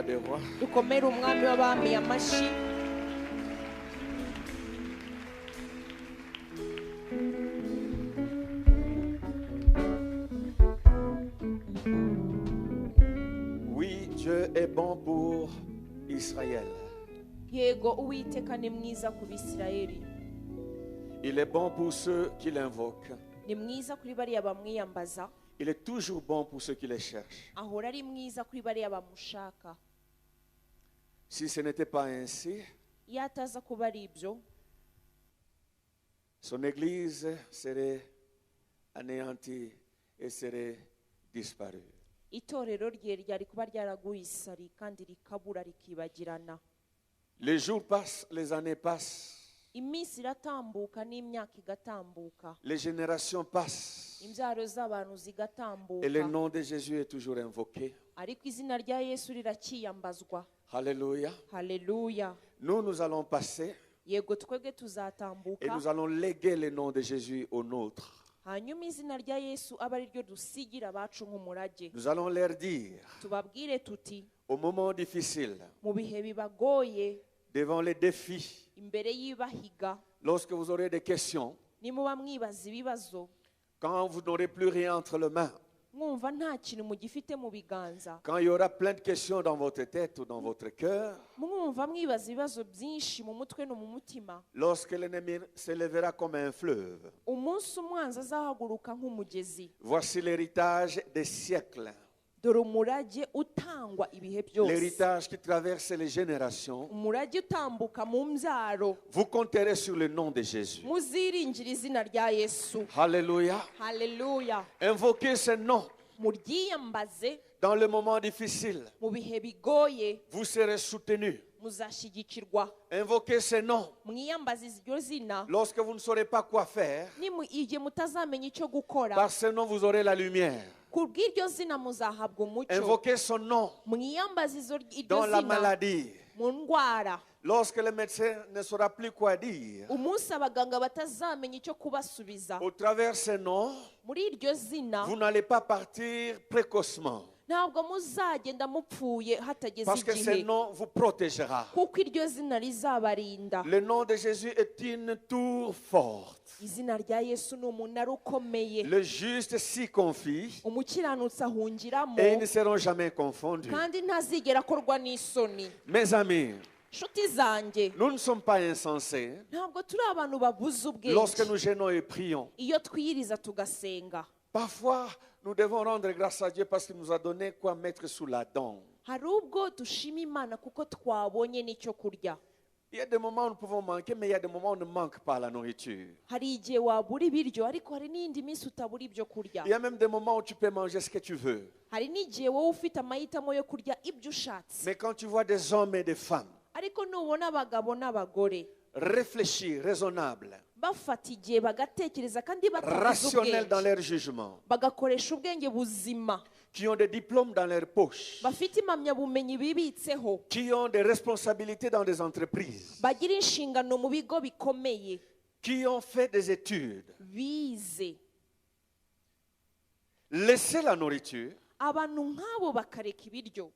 des rois. dukomere umwami w'abami amashyi. Oui, Dieu est bon pour Israël. Yego Uwiteka ni mwiza ku Bisirayeli. Il est bon pour ceux qui l'invoquent. Ni mwiza kuri bariya bamwiyambaza. Il est toujours bon pour ceux qui les cherchent. Ahora ari mwiza kuri bariya bamushaka. Si ce n'était pas ainsi, Iyo ataza kuba ari ibyo, son église serait anéantie et serait disparue. itorero rye ryari kuba ryaraguye isari kandi rikabura rikibagirana. Les jours passent, les années passent, Iminsi iratambuka n'imyaka igatambuka. les générations passent Imbyaro z'abantu et le zigatambuka. nom de Jésus est toujours invoqué. Ariko izina rya Yesu rirakiyambazwa. Alléluia. Haleluya. Nous allons passer Yego twebwe et tuzatambuka. nous allons léguer le nom de Jésus au nôtre. Hanyuma izina rya Yesu aba ari ryo dusigira abacu nk'umurage. Nous allons leur dire, Tubabwire tuti au moment difficile, mu bihe bibagoye, devant les défis, imbere y'ibahiga, lorsque vous aurez des questions, nimuba mwibaza ibibazo, quand vous n'aurez plus rien entre les mains, mwumva nta kintu mugifite mu biganza, quand il y aura plein de questions dans votre tête ou dans votre cœur, mwumva mwibaza ibibazo byinshi mu mutwe no mu mutima, lorsque l'ennemi se lèvera comme un fleuve, umunsi umwanzi azahaguruka nk'umugezi. voici l'héritage des siècles, Dore umurage utangwa ibihe byose, l'héritage qui traverse les générations. umurage utambuka mu mbyaro. Vous compterez sur le nom de Jésus. Muziringire izina rya Yesu. Alléluia. Haleluya. Invoquez ce nom Muryiyambaze dans le moment difficile. mu bihe bigoye, Vous serez soutenu. muzashyigikirwa. Invoquez ce nom Mwiyambaze iryo zina lorsque vous ne saurez pas quoi faire. igihe mutazamenya icyo gukora. Par ce nom, vous aurez la lumière. Ku bw'iryo zina muzahabwa umucyo. Invoquez son nom Mwiyambaze iryo dans la zina maladie. mu ndwara. Lorsque le médecin ne saura plus quoi dire. Umunsi abaganga batazamenya icyo kubasubiza. Au travers ce nom, Muri iryo zina vous n'allez pas partir précocement. ntabwo muzagenda mupfuye hatageze Parce que ce igihe, nom vous protégera. kuko iryo zina rizabarinda. Le nom de Jésus est une tour forte. Izina rya Yesu ni umunara ukomeye. Le juste s'y confie Umukiranutsi ahungiramo et ils ne seront jamais confondus. kandi ntazigera akorwa n'isoni. Mes amis, Nshuti zanjye, nous ne sommes pas insensés ntabwo turi abantu babuze lorsque ubwenge nous gênons et prions. iyo twiyiriza tugasenga. Parfois, nous devons rendre grâce à Dieu parce qu'il nous a donné quoi mettre sous la dent. Hari ubwo dushima Imana kuko twabonye n'icyo kurya. Il y a des moments où nous pouvons manquer, mais il y a des moments où on ne manque pas la nourriture. Hari igihe wabura ibiryo ariko hari n'indi minsi utabura ibyo kurya. Il y a même des moments où tu peux manger ce que tu veux. Hari n'igihe wowe ufite amahitamo yo kurya ibyo ushatse. Mais quand tu vois des hommes et des femmes Ariko nubona abagabo n'abagore réfléchis, raisonnables, bafata igihe bagatekereza kandi batavuze rationnels dans ubwenge, leur jugement, bagakoresha ubwenge buzima, qui ont des diplômes dans leur poche, bafite impamyabumenyi bibitseho, qui ont des responsabilités dans des entreprises, bagira inshingano mu bigo bikomeye, qui ont fait des études, bize. laissez la nourriture, Abantu nk'abo bakareka ibiryo,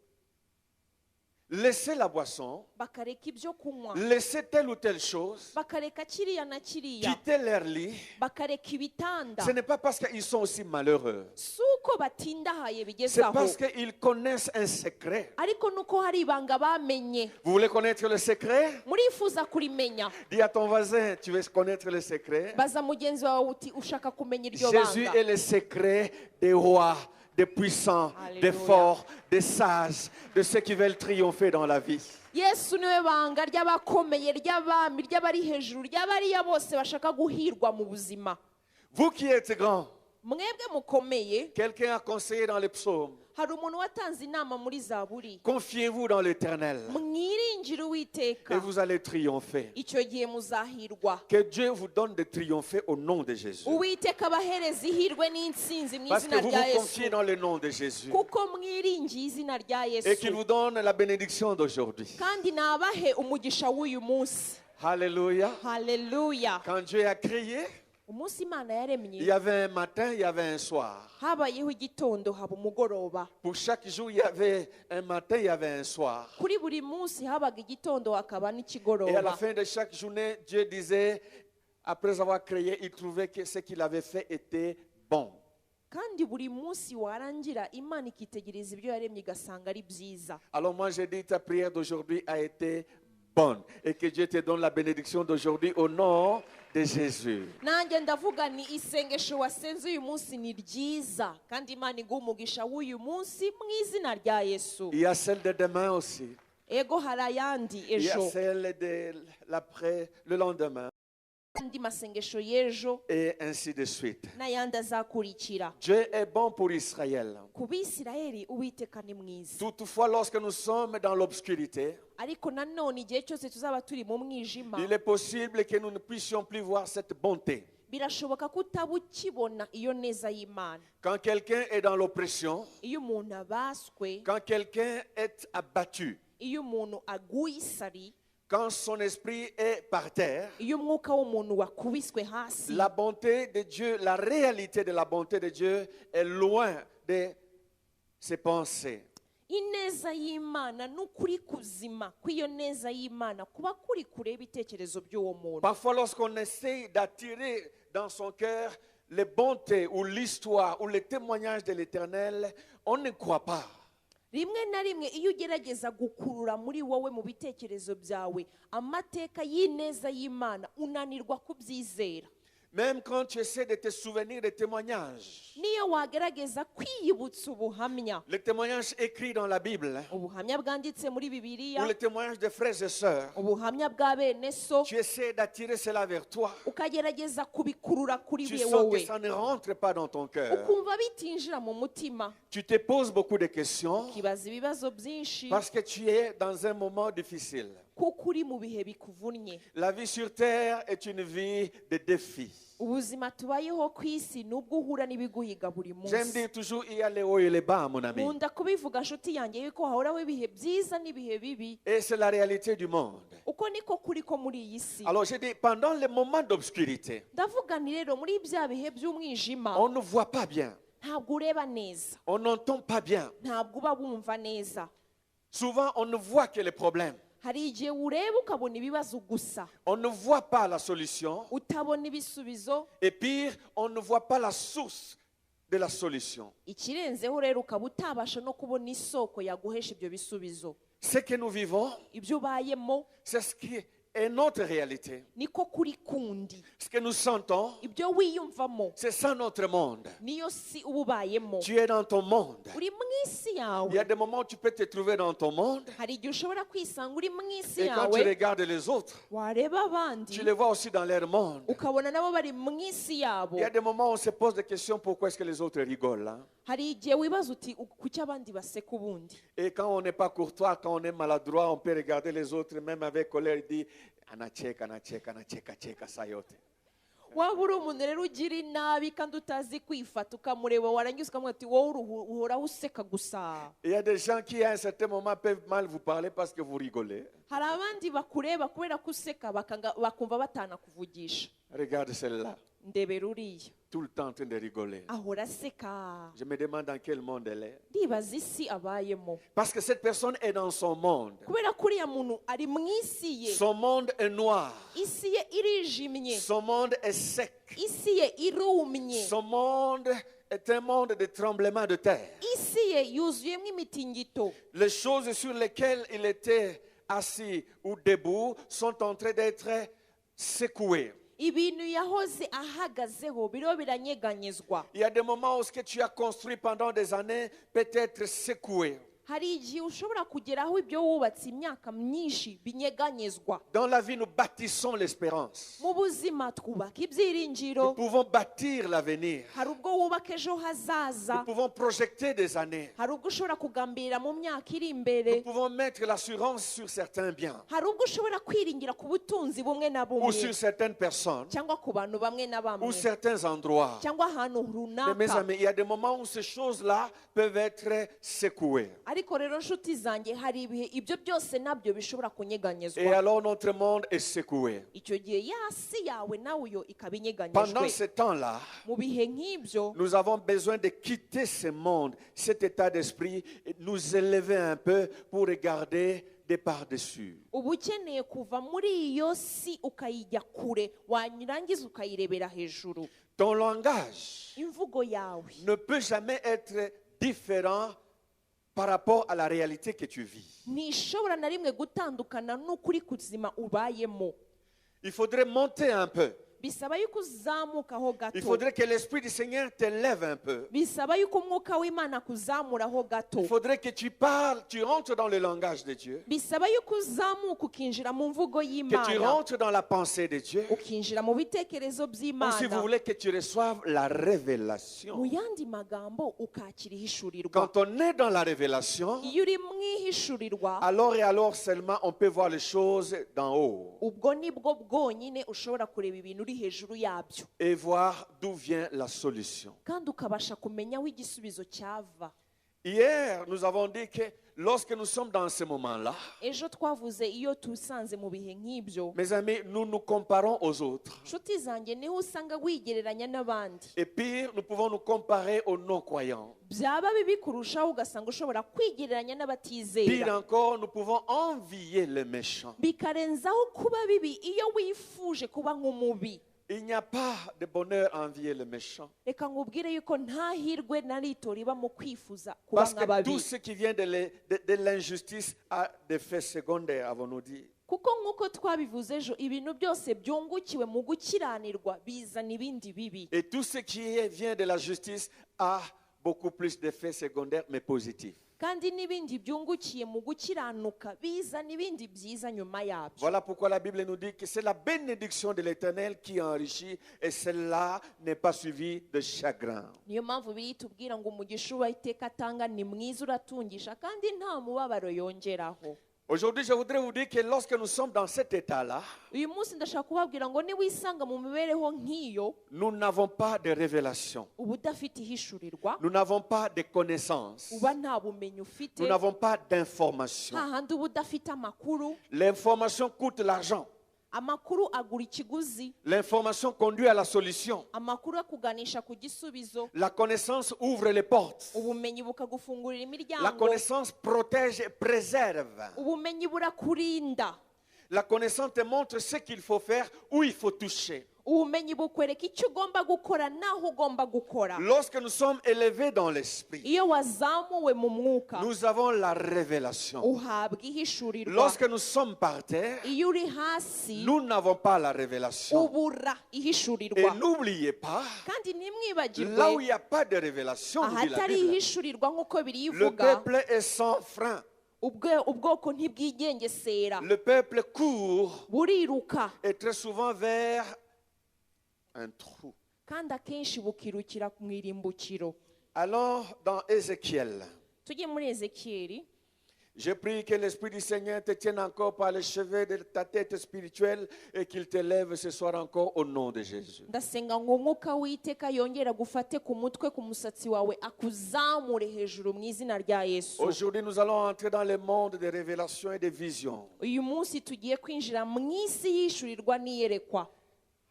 laissez la boisson, bakareka ibyo kunywa, laissez telle ou telle chose, bakareka kiriya na kiriya, quittez leur lit. bakareka ibitanda. Ce n'est pas parce qu'ils sont aussi malheureux. Si uko batindahaye bigeze C'est aho, parce qu'ils connaissent un secret. ariko nuko hari ibanga bamenye. Vous voulez connaître le secret? Murifuza kurimenya? Dis à ton voisin, tu veux connaître le secret? Baza mugenzi wawe uti ushaka kumenya iryo Jésus banga. est le secret des rois, des puissants, des Alléluia. forts, des sages, de ceux qui veulent triompher dans la vie. Yesu niwe banga ry'abakomeye, ry'abami, ry'abari hejuru, ry'abariya bose bashaka guhirwa mu buzima. Vous qui êtes grands, Mwebwe mukomeye, quelqu'un a conseillé dans les psaumes, hari umuntu watanze inama muri Zaburi. confiez-vous dans l'Éternel Mwiringire et Uwiteka, vous allez triompher. icyo gihe muzahirwa. Que Dieu vous donne de triompher au nom de Jésus. Uwiteka abahereza ihirwe n'intsinzi mu Parce que izina vous rya vous confiez Yesu, dans le nom de Jésus. kuko mwiringiye izina rya Et qu'il Yesu, vous donne la bénédiction d'aujourd'hui. kandi nabahe umugisha w'uyu munsi. Alléluia. Haleluya. Quand Dieu a créé, umunsi Imana Il yaremye y avait un matin, il y avait un soir. habayeho igitondo haba umugoroba. Pour chaque jour, il y avait un matin, il y avait un soir. Kuri buri munsi habaga igitondo hakaba Et à la n'ikigoroba. fin de chaque journée, Dieu disait, après avoir créé, il trouvait que ce qu'il avait fait était bon. Kandi buri munsi warangira Imana ikitegereza ibyo yaremye igasanga ari byiza. Alors moi, j'ai dit, ta prière d'aujourd'hui a été bonne. Et que Dieu te donne la bénédiction d'aujourd'hui au nom de Jésus. Nanjye ndavuga ni isengesho wasenze uyu munsi ni ryiza kandi Imana iguha umugisha w'uyu munsi mu izina rya Yesu. Il y a celle de demain aussi. Ego hari ayandi Il y a ejo, celle de l'après, le lendemain. andi masengesho y'ejo Et ainsi de suite. n'ayandi azakurikira. Dieu est bon pour Israël. Ku Bisirayeli Uwiteka ni mwiza, Toutefois, lorsque nous sommes dans l'obscurité, ariko nanone igihe cyose tuzaba turi mu mwijima il est possible que nous ne puissions plus voir cette bonté. birashoboka ko utaba ukibona iyo neza y'Imana. Quand quelqu'un est dans l'oppression, Iyo umuntu abaswe, quand quelqu'un est abattu, iyo umuntu aguye isari, quand son esprit est par terre, iyo umwuka w'umuntu wakubiswe hasi, la bonté de Dieu, la réalité de la bonté de Dieu est loin de ses pensées. ineza y'Imana n'ukuri kuzima kw'iyo neza y'Imana kuba kuri kure y'ibitekerezo by'uwo muntu. Parfois, lorsqu'on essaye d'attirer dans son cœur les bontés ou l'histoire ou les témoignages de l'Éternel, on ne croit pas. Rimwe na rimwe iyo ugerageza gukurura muri wowe mu bitekerezo byawe amateka y'ineza y'Imana unanirwa kubyizera. Même quand tu essaies de te souvenir des témoignages, Niyo wagerageza kwiyibutsa ubuhamya, les témoignages écrits dans la Bible, ubuhamya bwanditse muri ou Bibiliya, les témoignages de frères et sœurs, ubuhamya bwa bene so, tu essaies d'attirer cela vers toi. ukagerageza kubikurura kuri Tu we sens que wowe, ça ne rentre pas dans ton cœur. ukumva bitinjira mu mutima, Tu te poses beaucoup de questions ukibaza ibibazo byinshi parce que tu es dans un moment difficile. kuko uri mu bihe bikuvunnye. La vie sur terre est une vie de défis. Ubuzima tubayeho ku isi nubwo uhura n'ibiguhiga buri J'aime munsi. dire toujours, il y a les hauts et les bas, mon ami. Nkunda kubivuga nshuti yanjye yuko hahoraho ibihe byiza n'ibihe bibi, Et c'est la réalité du monde. uko niko kuri ko muri iyi si. Alors je dis, pendant les moments d'obscurité, Ndavuga nti rero muri bya bihe by'umwijima on ne voit pas bien, ntabwo ureba neza, on n'entend pas bien. ntabwo uba wumva neza. Souvent, on ne voit que les problèmes. Hari igihe ureba ukabona ibibazo gusa, On ne voit pas la solution. utabona ibisubizo. Et pire, on ne voit pas la source de la solution. Ikirenzeho rero ukaba utabasha no kubona isoko yaguhesha ibyo bisubizo. Ce que nous vivons, Ibyo ubayemo c'est ce qui est notre réalité. niko kuri kundi, Ce que nous sentons, ibyo wiyumvamo c'est ça notre monde. niyo si uba ubayemo. Tu es dans ton monde. Uri mu isi Il y a yawe, des moments où tu peux te trouver dans ton monde. hari igihe ushobora kwisanga uri mu isi Et quand tu yawe, regardes les autres, wareba abandi tu les vois aussi dans leur monde. ukabona nabo bari mu isi yabo. Il y a des moments où on se pose des questions, pourquoi est-ce que les autres rigolent, hein? Hari igihe wibaza uti kuki abandi baseka ubundi. Et quand on n'est pas courtois, quand on est maladroit, on peut regarder les autres, même avec colère, et dire, anacheka, anacheka, anacheka, cheka, sayote. Waba uri umuntu rero ugira inabi kandi utazi kwifata ukamureba warangiza ukamubwira ati wowe uhoraho useka gusa. Il y a des gens qui, à un certain moment, peuvent mal vous parler parce que vous rigolez. Hari abandi bakureba kubera ko useka bakumva batanakuvugisha. Regarde celle-là, Ndebera uriya tout le temps en train de rigoler. ahora aseka. Je me demande dans quel monde elle est. Ndibaza isi abayemo, Parce que cette personne est dans son monde. kubera ko uriya muntu ari mu isi ye. Son monde est noir. Isi ye irijimye, Son monde est sec. isi ye irumye, Son monde est un monde de tremblements de terre. isi ye yuzuyemo imitingito. Les choses sur lesquelles il était assis ou debout sont en train d'être secouées. Ibintu yahoze ahagazeho biriho biranyeganyezwa. Il y a des moments où ce que tu as construit pendant des années peut être secoué. Hari igihe ushobora kugeraho ibyo wubatse imyaka myinshi binyeganyezwa. Dans la vie, nous bâtissons l'espérance. Mu buzima twubaka Nous ibyiringiro, pouvons bâtir l'avenir. hari ubwo wubaka ejo hazaza, Nous pouvons projeter des années. hari ubwo ushobora kugambirira mu myaka iri Nous imbere, pouvons mettre l'assurance sur certains biens hari ubwo ushobora kwiringira ku butunzi bumwe na ou bumwe sur certaines personnes cyangwa ku bantu bamwe na ou bamwe certains endroits. cyangwa ahantu Mais mes runaka. amis, il y a des moments où ces choses-là peuvent être secouées. Ariko ariko rero nshuti zanjye hari ibihe ibyo byose nabyo bishobora Et kunyeganyezwa alors notre monde est secoué. icyo gihe ya si yawe nawe yo ikaba Pendant inyeganyejwe ce temps-là, mu bihe nk'ibyo nous avons besoin de quitter ce monde, cet état d'esprit, et nous élever un peu pour regarder de par-dessus. uba ukeneye kuva muri iyo si ukayijya kure warangiza ukayirebera hejuru Ton langage imvugo yawe ne peut jamais être différent par rapport à la réalité que tu vis. ntishobora na rimwe gutandukana n'ukuri kuzima ubayemo Il faudrait monter un peu. bisaba yuko uzamukaho Il gato faudrait que l'Esprit du Seigneur t'élève un peu. bisaba yuko umwuka w'imana akuzamuraho gato Il faudrait que tu parles, tu rentres dans le langage de Dieu, bisaba yuko uzamuka ukinjira mu mvugo que tu y'imana rentres dans la pensée de Dieu. ukinjira mu bitekerezo Ou si vous by'imana voulez que tu reçoives la mu révélation. yandi magambo ukakira ihishurirwa Quand on est dans la révélation, iyo uri mu ihishurirwa alors et alors seulement on peut voir les choses d'en haut ubwo nibwo bwonyine ushobora kureba ibintu uri hejuru yabyo et voir d'où vient la solution. kandi ukabasha kumenya aho igisubizo cyava Hier, nous avons dit que lorsque nous sommes dans ce moment-là, ejo twavuze iyo tusanze mu bihe nk'ibyo mes amis, nous nous comparons aux autres. nshuti zanjye niho usanga wigereranya n'abandi Et pire, nous pouvons nous comparer aux non-croyants. byaba bibi kurushaho ugasanga ushobora kwigereranya Pire n'abatizera encore, nous pouvons envier les méchants. bikarenzaho kuba bibi iyo wifuje kuba nk'umubi Il n'y a pas de bonheur à envier les méchants. reka nkubwire yuko nta hirwe na rito riba mu kwifuza kuba Parce que nk'ababi tout ce qui vient de l'injustice a des faits secondaires, avons-nous dit. kuko nk'uko twabivuze ejo ibintu byose byungukiwe mu gukiranirwa bizana ibindi bibi Et tout ce qui vient de la justice a beaucoup plus d'effets secondaires, mais positifs. kandi n'ibindi byungukiye mu gukiranuka bizana ibindi byiza nyuma yabyo Voilà pourquoi la Bible nous dit que c'est la bénédiction de l'Éternel qui enrichit et celle-là n'est pas suivie de chagrin. niyo mpamvu bitubwira ngo umugisha uwiteka atanga ni mwiza uratungisha kandi nta mubabaro yongeraho Aujourd'hui, je voudrais vous dire que lorsque nous sommes dans cet état-là, uyu munsi ndashaka kubabwira ngo niwisanga mu mibereho nk'iyo nous n'avons pas de révélation. uba udafite ihishurirwa Nous n'avons pas de connaissances. uba nta bumenyi ufite Nous n'avons pas d'information. nta handi uba udafite amakuru L'information coûte l'argent. amakuru agura ikiguzi L'information conduit à la solution. amakuru akuganisha ku gisubizo La connaissance ouvre les portes. ubumenyi bukagufungurira La imiryango connaissance protège et préserve. ubumenyi burakurinda La connaissance te montre ce qu'il faut faire, où il faut toucher. ubumenyi bukwereka icyo ugomba gukora n'aho ugomba gukora Lorsque nous sommes élevés dans l'esprit, iyo wazamuwe mu mwuka nous avons la révélation. uhabwa ihishurirwa Lorsque nous sommes par terre, iyo uri hasi nous n'avons pas la révélation. ubura Et ihishurirwa n'oubliez pas, kandi là où ntimwibagirwe il n'y a pas de révélation, nous dit la ahatari Bible, ihishurirwa nk'uko biri le ivuga peuple est sans frein. ubwoko ntibwigengesera Le peuple court buriruka et très souvent vers un trou. kandi akenshi bukirukira mu irimbukiro Allons dans Ézéchiel. tujye muri ezekiyeli Je prie que l'Esprit du Seigneur te tienne encore par les cheveux de ta tête spirituelle et qu'il t'élève ce soir encore au nom de Jésus. ndasenga ngo umwuka w'iteka yongera gufate ku mutwe ku musatsi wawe akuzamure hejuru mu izina rya yesu Aujourd'hui, nous allons entrer dans le monde des révélations et des visions. uyu munsi tugiye kwinjira mu isi y'ishurirwa n'iyerekwa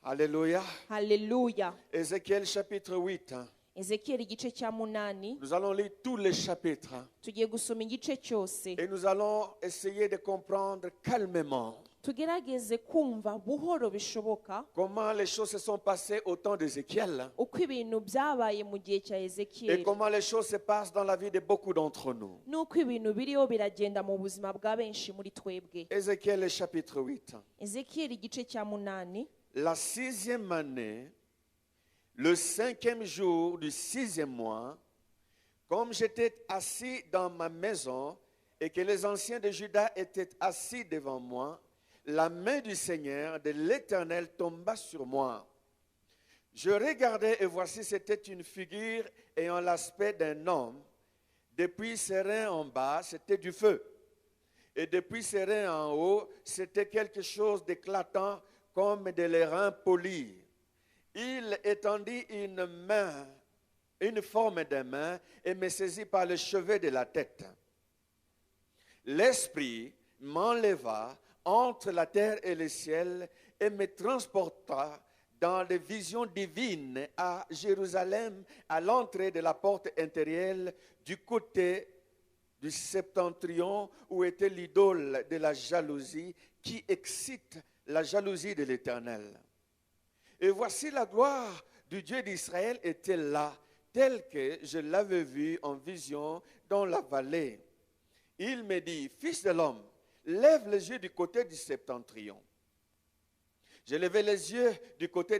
Alléluia. haleluya Ézéchiel chapitre 8. ezekiyeli igice cya munani Nous allons lire tous les chapitres tugiye gusoma igice cyose et nous allons essayer de comprendre calmement tugerageze kumva buhoro bishoboka comment les choses se sont passées au temps d'Ézéchiel uko ibintu byabaye mu gihe cya et ezekiyeli comment les choses se passent dans la vie de beaucoup d'entre nous. n'uko ibintu biriho biragenda mu buzima bwa benshi muri twebwe Ézéchiel chapitre 8. ezekiyeli igice cya munani La 6e année, le 5e jour du 6e mois, comme j'étais assis dans ma maison et que les anciens de Juda étaient assis devant moi, la main du Seigneur, de l'Éternel, tomba sur moi. Je regardais et voici c'était une figure ayant l'aspect d'un homme. Depuis ses reins en bas, c'était du feu. Et depuis ses reins en haut, c'était quelque chose d'éclatant comme de l'airain poli. Il étendit une main, une forme de main, et me saisit par les cheveux de la tête. L'Esprit m'enleva entre la terre et le ciel et me transporta dans des visions divines à Jérusalem, à l'entrée de la porte intérieure du côté du septentrion où était l'idole de la jalousie qui excite la jalousie de l'Éternel. Et voici la gloire du Dieu d'Israël était là, telle que je l'avais vue en vision dans la vallée. Il me dit, fils de l'homme, lève les yeux du côté du septentrion. J'ai levé les yeux du côté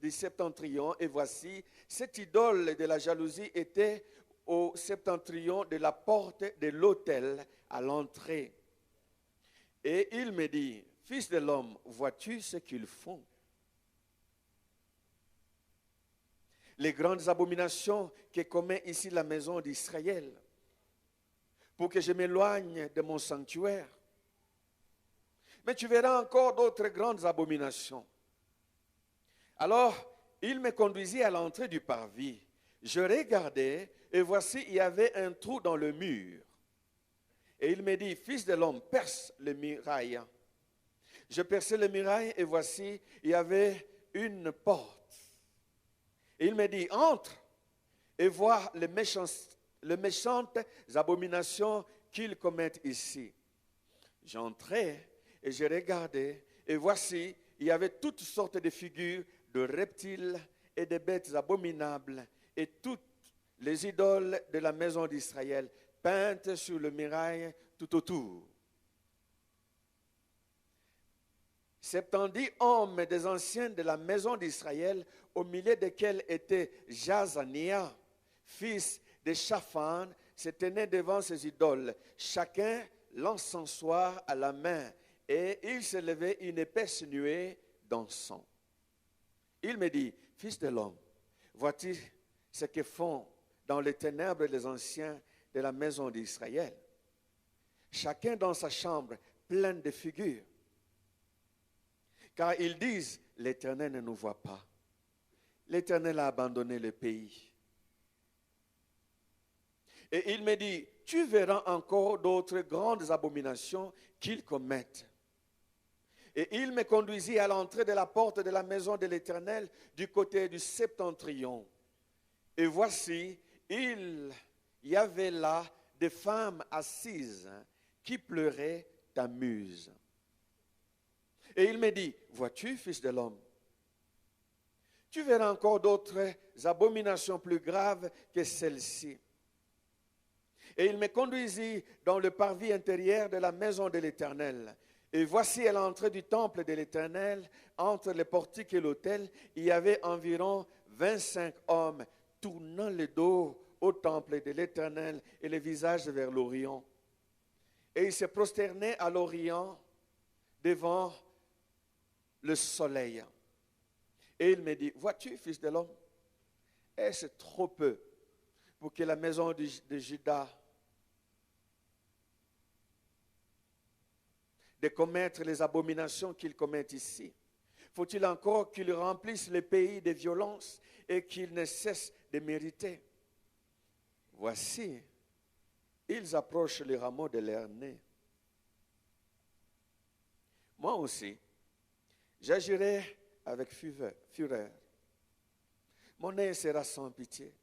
du septentrion et voici, cette idole de la jalousie était au septentrion de la porte de l'autel à l'entrée. Et il me dit, fils de l'homme, vois-tu ce qu'ils font? Les grandes abominations que commet ici la maison d'Israël, pour que je m'éloigne de mon sanctuaire. Mais tu verras encore d'autres grandes abominations. Alors, il me conduisit à l'entrée du parvis. Je regardais, et voici, il y avait un trou dans le mur. Et il me dit, fils de l'homme, perce le muraille. Je perçai le muraille, et voici, il y avait une porte. Et il me dit, entre et vois les méchantes abominations qu'ils commettent ici. J'entrai et je regardais, et voici, il y avait toutes sortes de figures de reptiles et de bêtes abominables, et toutes les idoles de la maison d'Israël peintes sur le muraille tout autour. 70 hommes des anciens de la maison d'Israël, au milieu desquels était Jazania, fils de Shaphan, se tenaient devant ces idoles, chacun l'encensoir à la main, et il se levait une épaisse nuée d'encens. Il me dit, fils de l'homme, vois-tu ce que font dans les ténèbres les anciens de la maison d'Israël? Chacun dans sa chambre pleine de figures. Car ils disent, l'Éternel ne nous voit pas. L'Éternel a abandonné le pays. Et il me dit, tu verras encore d'autres grandes abominations qu'ils commettent. Et il me conduisit à l'entrée de la porte de la maison de l'Éternel du côté du septentrion. Et voici, il y avait là des femmes assises qui pleuraient à Muse. Et il me dit, vois-tu, fils de l'homme, tu verras encore d'autres abominations plus graves que celles-ci. Et il me conduisit dans le parvis intérieur de la maison de l'Éternel. Et voici à l'entrée du temple de l'Éternel, entre le portique et l'autel, il y avait environ 25 hommes tournant le dos au temple de l'Éternel et le visage vers l'Orient. Et ils se prosternaient à l'Orient devant le soleil. Et il me dit, vois-tu, fils de l'homme, est-ce trop peu pour que la maison de Juda de commettre les abominations qu'ils commettent ici? Faut-il encore qu'ils remplissent le pays de violence et qu'ils ne cessent de mériter? Voici, ils approchent les rameaux de leur nez. Moi aussi, j'agirai avec fureur. Mon nez sera sans pitié,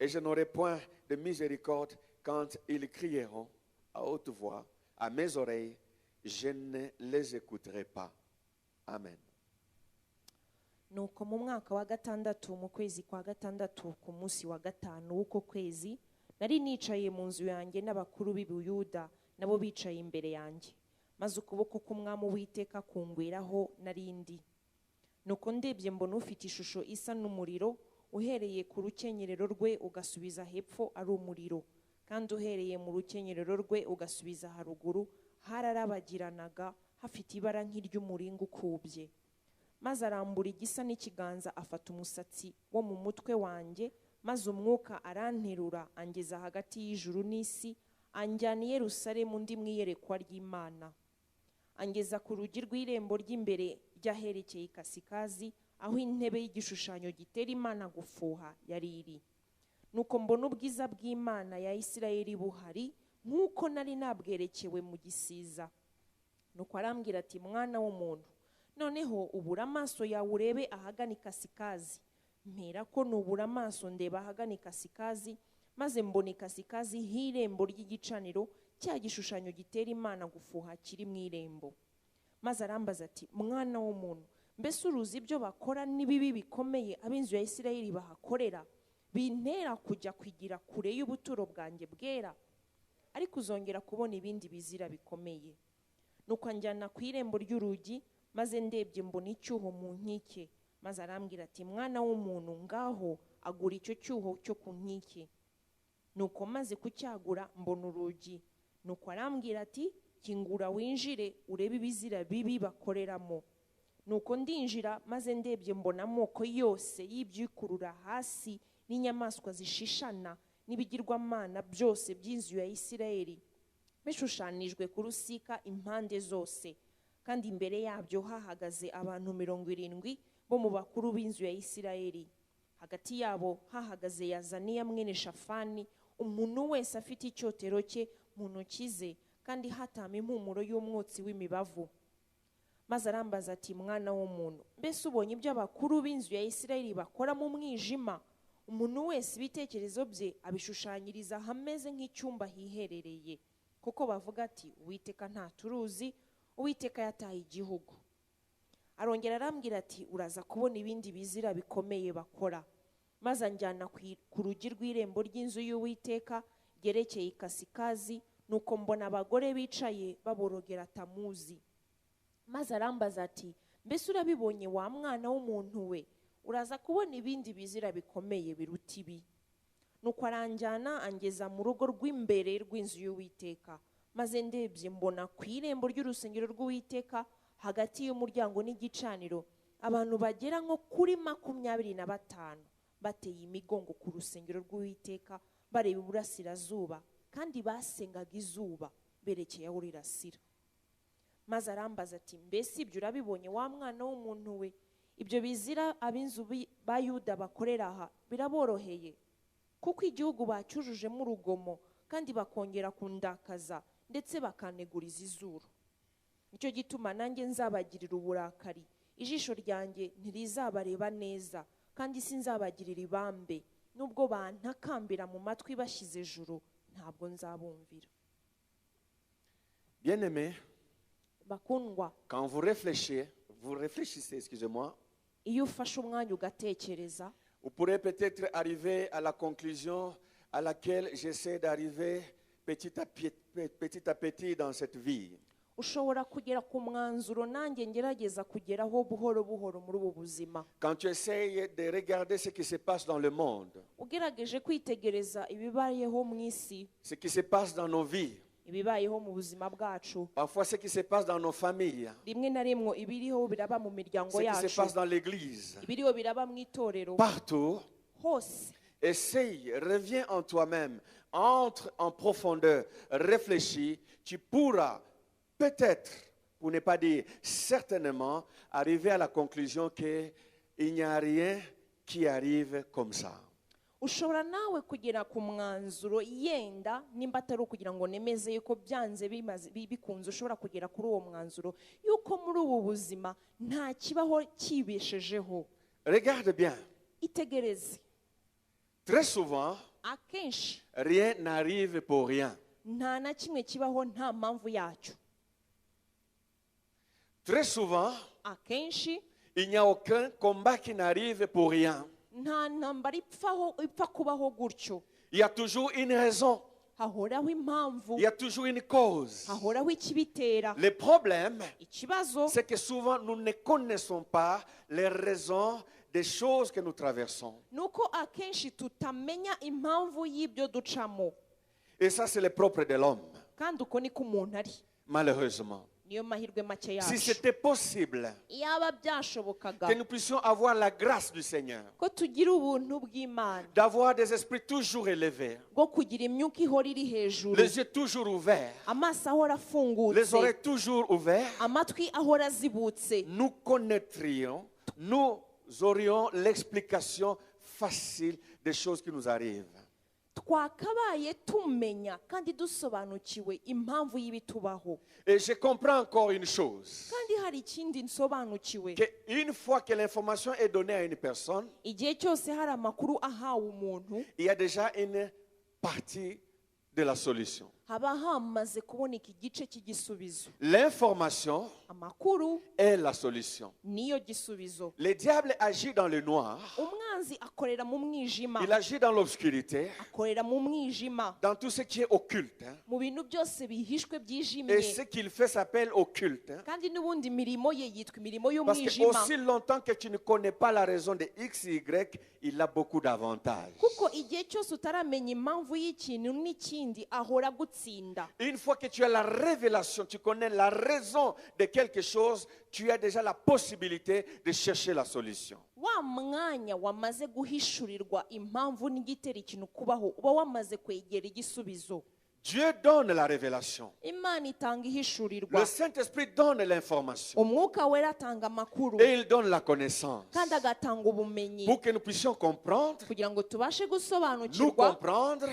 et je n'aurai point de miséricorde quand ils crieront à haute voix à mes oreilles. Je ne les écouterai pas. Amen. nuko mu mwaka wa gatandatu mu kwezi kwa gatandatu ku munsi wa gatanu w'uko kwezi nari nicaye mu nzu yanjye n'abakuru b'Ubuyuda nabo bicaye imbere yanjye, maze ukuboko k'umwami Uwiteka kungwiraho narindi. Nuko ndebye mbona ufite ishusho isa n'umuriro, uhereye ku rukenyerero rwe ugasubiza hepfo ari umuriro, kandi uhereye mu rukenyerero rwe ugasubiza haruguru hararabagiranaga hafite ibara nk'iry'umuringa ukubye. Maze arambura igisa n'ikiganza afata umusatsi wo mu mutwe wanjye, maze umwuka aranterura angeza hagati y'ijuru n'isi, anjyana i Yerusalemu ndi mu iyerekwa ry'Imana. Angeza ku rugi rw'irembo ry'imbere ry'aherekeye ikasikazi, aho intebe y'igishushanyo gitera Imana gufuha yari iri. Nuko mbona ubwiza bw'Imana ya Isirayeli buhari, nk'uko nari nabwerekewe mu gisiza. Nuko arambwira ati mwana w'umuntu, noneho ubura amaso yawe urebe ahagana ikasikazi. Mpera ko nubura amaso ndeba ahagana ikasikazi, maze mbona ikasikazi h'irembo ry'igicaniro, cya gishushanyo gitera Imana gufuha kiri mu irembo. Maze arambaza ati mwana w'umuntu, mbese uruzi ibyo bakora n'ibibi bikomeye ab'inzu ya Isirayeli bahakorera, bintera kujya kwigira kure y'ubuturo bwanjye bwera? Ariko uzongera kubona ibindi bizira bikomeye. Nuko anjyana ku irembo ry'urugi, maze ndebye mbona icyuho mu nkike. Maze arambwira ati mwana w'umuntu, ngaho agura icyo cyuho cyo ku nkike. Nuko maze kucyagura mbona urugi. Nuko arambwira ati kingura winjire urebe ibizira bibi bakoreramo. Nuko ndinjira, maze ndebye mbona amoko yose y'ibyikurura hasi n'inyamaswa zishishana n'ibigirwamana byose by'inzu ya Isirayeli, bishushanijwe ku rusika impande zose. Kandi imbere yabyo hahagaze abantu 70 bo mu bakuru b'inzu ya Isirayeli. Hagati yabo hahagaze Yazaniya mwene Shafani, umuntu wese afite icyotero cye mu ntoki ze, kandi hatama impumuro y'umwotsi w'imibavu. Maze arambaza ati mwana w'umuntu, mbese ubonye ibyo abakuru b'inzu ya Isirayeli bakora mu mwijima? Umuntu wese ibitekerezo bye abishushanyiriza hameze nk'icyumba hiherereye, kuko bavuga ati Uwiteka ntaturuzi, Uwiteka yataye igihugu. Arongera arambwira ati uraza kubona ibindi bizira bikomeye bakora. Maze anjyana ku rugi rw'irembo ry'inzu y'Uwiteka ryerekeye ikasikazi. Nuko mbona abagore bicaye baborogera Tamuzi. Maze arambaza ati mbese urabibonye wa mwana w'umuntu we? Uraza kubona ibindi bizira bikomeye biruta ibi. Nuko aranjyana angeza mu rugo rw'imbere rw'inzu y'Uwiteka. Maze ndebye mbona ku irembo ry'urusengero rw'Uwiteka, hagati y'umuryango n'igicaniro, abantu bagera nko kuri 25 bateye imigongo ku rusengero rw'Uwiteka bareba iburasirazuba, kandi basengaga izuba berekeye aho rirasira. Maze arambaza ati mbese ibyo urabibonye wa mwana w'umuntu we? Ibyo bizira ab'inzu ba Yuda bakorera aha biraboroheye, kuko igihugu bacyujujemo urugomo, kandi bakongera kundakaza ndetse bakaneguriza izuru. Nicyo gituma nanjye nzabagirira uburakari, ijisho ryanjye ntirizabareba neza, kandi sinzabagirira ibambe. Nubwo bantakambira mu matwi bashyize ejuru, ntabwo nzabumvira. Bien-aimés, bakundwa, quand vous réfléchissez, excusez-moi, iyo ufashe umwanya ugatekereza, vous pourrez peut-être arriver à la conclusion à laquelle j'essaie d'arriver petit à petit dans cette vie. ushobora kugera ku mwanzuro nanjye ngerageza kugeraho buhoro buhoro muri ubu buzima. Quand tu essayes de regarder ce qui se passe dans le monde, ugerageje kwitegereza ibibayeho mu isi, ce qui se passe dans nos vies, ibibayeho mu buzima bwacu, parfois ce qui se passe dans nos familles, rimwe na rimwe ibiriho biraba mu miryango ce qui se yacu, passe dans l'église, ibiriho biraba mu itorero, partout, hose. essaye, reviens en toi-même, entre en profondeur, réfléchis, tu pourras peut-être, pour ne pas dire certainement, arriver à la conclusion qu'il n'y a rien qui arrive comme ça. Ushobora nawe kugera ku mwanzuro yenda nimba atari ukugira ngo nemeze yuko byanze bikunze, ushobora kugera kuri uwo mwanzuro yuko muri ubu buzima nta kibaho kibeshejeho. Regarde bien. Itegereze. Très souvent, akenshi rien n'arrive pour rien. nta na kimwe kibaho nta mpamvu yacyo. Très souvent, akenshi il n'y a aucun combat qui n'arrive pour rien. nta ntambara ipfa kubaho gutyo. Il y a toujours une raison. hahoraho impamvu. Il y a toujours une cause. hahoraho ikibitera. Le problème, ikibazo c'est que souvent nous ne connaissons pas les raisons des choses que nous traversons. nuko akenshi tutamenya impamvu y'ibyo ducamo. Et ça, c'est le propre de l'homme, kandi uko niko umuntu ari, malheureusement. niyo mahirwe make Si yacu. c'était possible yaba byashobokaga que nous puissions avoir la grâce du Seigneur, ko tugira ubuntu bw'Imana, d'avoir des esprits toujours élevés, bwo kugira imyuka ihora iri hejuru, les yeux toujours ouverts, amaso ahora les afungutse, oreilles toujours ouvertes, amatwi ahora azibutse, nous connaîtrions, nous aurions l'explication facile des choses qui nous arrivent. twakabaye tumenya kandi dusobanukiwe impamvu y'ibitubaho. Et je comprends encore une chose. Kandi hari ikindi nsobanukiwe. Une fois que l'information est donnée à une personne, Igihe cyose hari amakuru ahawe umuntu, il y a déjà une partie de la solution. haba hamaze kuboneka igice cy'igisubizo. L'information Amakuru est la solution. niyo gisubizo. Le diable agit dans le noir, Umwanzi akorera mu mwijima, il agit dans l'obscurité, akorera mu mwijima, dans tout ce qui est occulte. mu bintu byose bihishwe Et byijimye. ce qu'il fait s'appelle occulte. Kandi n'ubundi imirimo ye yitwa imirimo Parce que y'umwijima. aussi longtemps que tu ne connais pas la raison de X, Y, il a beaucoup d'avantages. Kuko igihe cyose utaramenya impamvu y'ikintu n'ikindi ahora gutsinda. Une fois que tu as la révélation, tu connais la raison de quelque chose, tu as déjà la possibilité de chercher la solution. Wa mwanya wamaze guhishurirwa impamvu n'igitera ikintu kubaho, uba wamaze kwegera igisubizo. Dieu donne la révélation. Imana itanga ihishurirwa. Le Saint-Esprit donne l'information. Umwuka wera atanga amakuru Et il donne la connaissance. kandi agatanga ubumenyi Pour que nous puissions comprendre, kugira ngo tubashe nous gusobanukirwa, comprendre,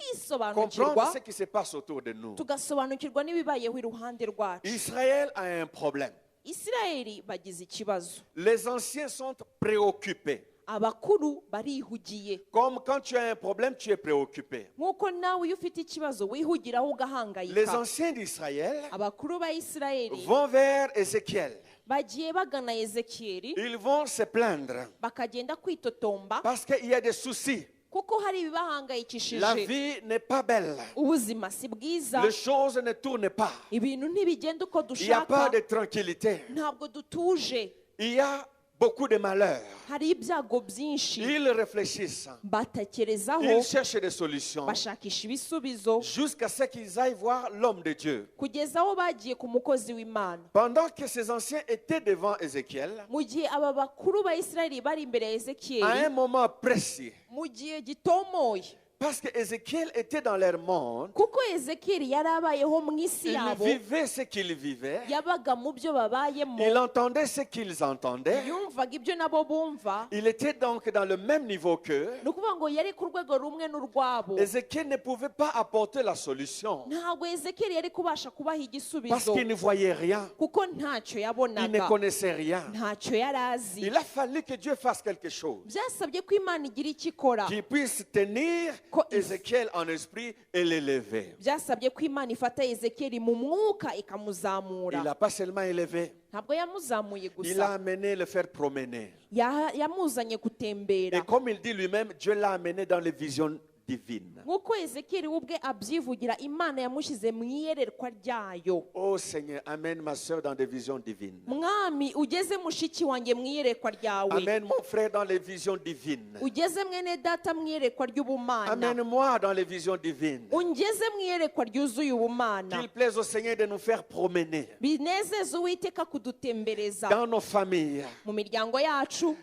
tukisobanukirwa, comprendre ce qui se passe autour de nous. tugasobanukirwa n'ibibayeho iruhande rwacu. Israël a un problème. Isirayeli bagize ikibazo. Les anciens sont préoccupés. Abakuru barihugiye. Comme quand tu as un problème, tu es préoccupé. Nk'uko nawe iyo ufite ikibazo wihugiraho Les ugahangayika. anciens d'Israël Abakuru ba Isirayeli vont vers Ézéchiel. bagiye bagana Ezekiyeli, Ils vont se plaindre bakagenda kwitotomba parce qu'il y a des soucis. kuko hari La ibibahangayikishije. vie n'est pas belle. Ubuzima si bwiza, Les choses ne tournent pas. ibintu ntibigenda uko Il n'y a pas dushaka, de tranquillité. ntabwo dutuje, Il y a beaucoup de malheurs. hari ibyago byinshi. Ils réfléchissent. Batekerezaho, Ils cherchent des solutions bashakisha ibisubizo, jusqu'à ce qu'ils aillent voir l'homme de Dieu. kugeza aho bagiye ku mukozi w'Imana. Pendant que ces anciens étaient devant Ézéchiel, Mu gihe aba bakuru ba Isirayeli bari imbere ya à un Ezekiyeli, moment précis, mu gihe gitomoye, parce que Ézéchiel était dans leur monde, kuko Ezekiyeli yari abayeho mu isi il yabo, vivait ce qu'ils vivaient, yabaga mu byo babayemo, il entendait ce qu'ils entendaient, yumvaga ibyo nabo bumva. il était donc dans le même niveau qu'eux. Ni ukuvuga ngo yari ku rwego rumwe n'urwabo. Ézéchiel ne pouvait pas apporter la solution Ntabwo Ezekiyeli yari kubasha kubaha parce igisubizo qu'il ne voyait rien, kuko ntacyo il ne yabonaga, connaissait rien. ntacyo yari azi. Il a fallu que Dieu fasse quelque chose Byasabye ko Imana igira icyo ikora, qui puisse tenir Ézéchiel en esprit et l'élever. byasabye ko Imana ifata Ezekiyeli mu mwuka Il ikamuzamura. n'a pas seulement élevé, Ntabwo yamuzamuye il gusa, l'a amené le faire promener. yamuzanye gutembera. Et comme il dit lui-même, Dieu l'a amené dans les visions divines. Nk'uko Ezekiyeli we ubwe abyivugira, Imana yamushyize mu iyerekwa ryayo. Oh Seigneur, amène ma soeur dans des visions divines. Mwami, ugeze mushiki wanjye mu iyerekwa ryawe, Amène mon frère dans les visions divines. ugeze mwene data mu iyerekwa ry'ubumana, Amène-moi dans les visions divines. ungeze mu iyerekwa ryuzuye ubumana. Qu'il plaise au Seigneur de nous faire promener Binezeze Uwiteka kudutembereza dans nos familles. mu miryango yacu.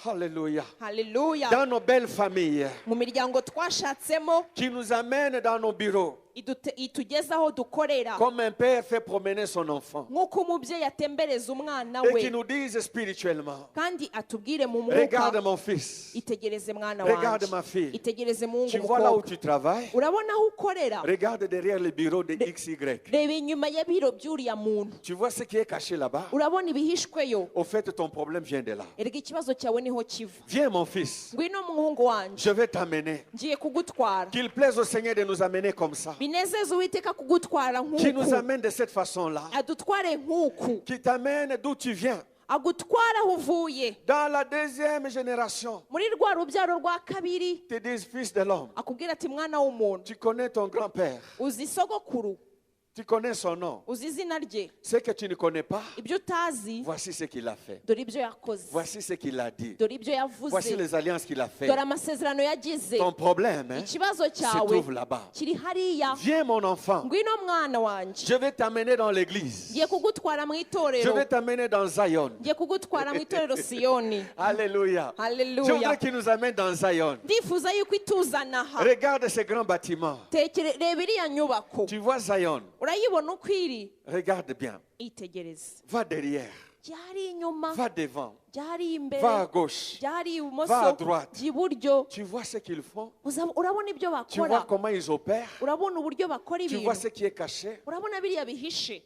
Alléluia. Haleluya. Dans nos belles familles. Mu miryango twashatsemo, Qui nous amène dans nos bureaux. itugeze aho dukorera, Comme un père fait promener son enfant. nk'uko umubyeyi atembereza umwana Et we, qui nous dise spirituellement, kandi atubwire mu regarde mwuka, mon fils. itegereze mwana Regarde wanjye, ma fille. itegereze muhungu Tu vois là où mukobwa, tu travailles. urabona aho ukorera, Regarde derrière le bureau de XY. reba inyuma y'ibiro by'uriya muntu, Tu vois ce qui est caché là-bas. urabona ibihishweyo. Au fait, ton problème vient de là. Erega ikibazo cyawe niho kiva. Viens mon fils. Ngwino muhungu wanjye, Je vais t'amener. ngiye kugutwara. Qu'il plaise au Seigneur de nous amener comme ça. Binezeze Uwiteka kugutwara Qui nous nk'uku, amène de cette façon-là. adutware nk'uku, Qui t'amène d'où tu viens. agutwara aho uvuye, Dans la deuxième génération. muri rwa rubyaro rwa kabiri, Te disent fils de l'homme. akubwira ati mwana w'umuntu, Tu connais ton grand-père. uzi sogokuru, Tu connais son nom. uzi izina rye, Ce que tu ne connais pas, ibyo utazi, voici ce qu'il a fait. dore ibyo yakoze, Voici ce qu'il a dit. dore ibyo Voici yavuze, les alliances qu'il a fait. dore amasezerano yagize. Ton problème Ikibazo se cyawe trouve là-bas. kiri hariya. Viens mon enfant. Ngwino mwana wanjye, Je vais t'amener dans l'église. ngiye kugutwara mu Je itorero, vais t'amener dans Zion. ngiye kugutwara mu itorero Siyoni. Alléluia. Je Haleluya. voudrais qu'il nous amène dans Zion. Ndifuza yuko ituzana aha. Regarde ces grands bâtiments. Reba iriya nyubako, Tu vois Zion. urayibona uko iri, Regarde bien. itegereze, Va derrière. ryari inyuma, va devant, ryari imbere, va à gauche, ryari va à ibumoso, droite. ry'iburyo. Tu vois ce qu'ils font? Urabona ibyo Tu vois bakora, comment ils opèrent? urabona uburyo bakora Tu vois ibintu, ce qui est caché? urabona biriya bihishe.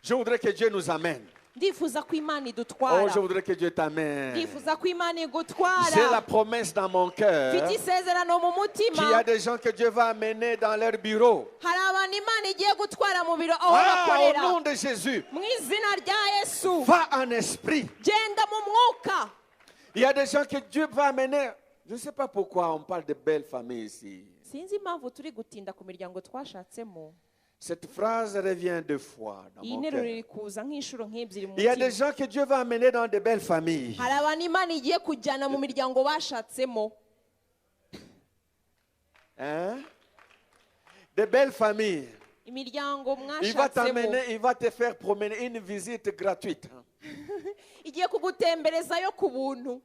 Je voudrais que Dieu nous amène. Ndifuza ko Imana Oh, idutwara, je voudrais que Dieu t'amène. ndifuza ko Imana J'ai la igutwara. promesse dans mon cœur Mfite isezerano mu qu'il y a mutima, des gens que Dieu va amener dans leur bureau. hari abantu Imana igiye gutwara mu biro aho Ah, au bakorera. nom de Jésus, Mu izina rya Yesu, va en esprit. genda mu mwuka. Il y a des gens que Dieu va amener. Je ne sais pas pourquoi on parle de belles familles ici. Sinzi impamvu turi gutinda ku miryango twashatsemo. Cette phrase revient deux fois dans Iyi mon nteruro cœur. iri kuza nk'inshuro nk'ebyiri mu Il y a des mutima. gens que Dieu va amener dans de belles familles. Hari abantu Imana igiye kujyana mu miryango bashatsemo. Hein? De belles familles. Imiryango Il va mwashatsemo t'amener, il va te faire promener une visite gratuite. igiye kugutemberezayo ku buntu,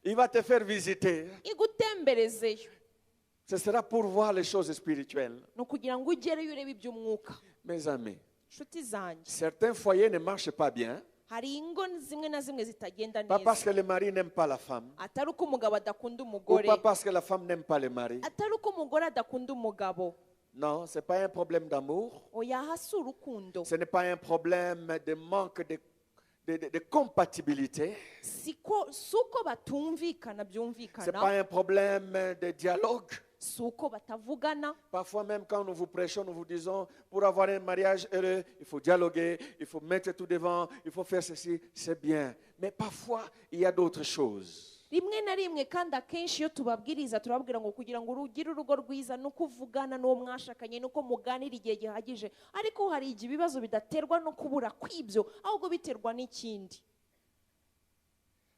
Il va te faire visiter. igutemberezeyo. Ce sera pour voir les choses spirituelles. Ni ukugira ngo ugereyo urebe iby'umwuka. Mes amis, Nshuti zanjye, certains foyers ne marchent pas bien. hari ingo zimwe na zimwe zitagenda Pas parce neza, que le mari n'aime pas la femme. atari uko umugabo adakunda Ou umugore, pas parce que la femme n'aime pas le mari. atari uko umugore adakunda umugabo. Non, ce n'est pas un problème d'amour. Oya, hasi urukundo, Ce n'est pas un problème de manque de compatibilité. si uko batumvikana Ce n'est pas byumvikana, un problème de dialogue. si uko batavugana. Parfois même quand nous vous prêchons, nous vous disons, pour avoir un mariage heureux, il faut dialoguer, il faut mettre tout devant, il faut faire ceci, c'est bien. Mais parfois, il y a d'autres choses. Rimwe na rimwe kandi akenshi iyo tubabwiriza turababwira ngo kugira ngo urugire urugo rwiza no kuvugana n'uwo mwashakanye nuko muganira igihe gihagije, ariko hari igihe ibibazo bidaterwa no kubura kw'ibyo ahubwo biterwa n'ikindi.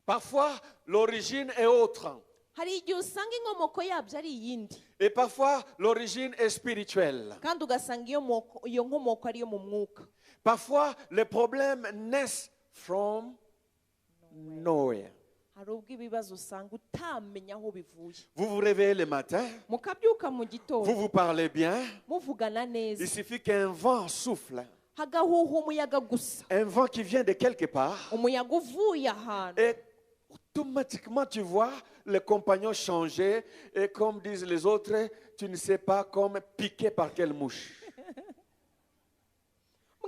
Parfois, l'origine est autre. Hari igihe usanga inkomoko yabyo ari iyindi, Et parfois, l'origine est spirituelle. kandi ugasanga iyo nkomoko ariyo mu mwuka. Parfois, les problèmes naissent from nowhere. Hari ubwo ibibazo usanga utamenya aho bivuye. Vous vous réveillez le matin, Mukabyuka mu vous gitondo vous parlez bien, muvugana neza, il suffit qu'un vent souffle, hagahuha umuyaga gusa, un vent qui vient de quelque part, umuyaga uvuye ahantu, et automatiquement tu vois les compagnons changer, et comme disent les autres, tu ne sais pas comme piqué par quelle mouche.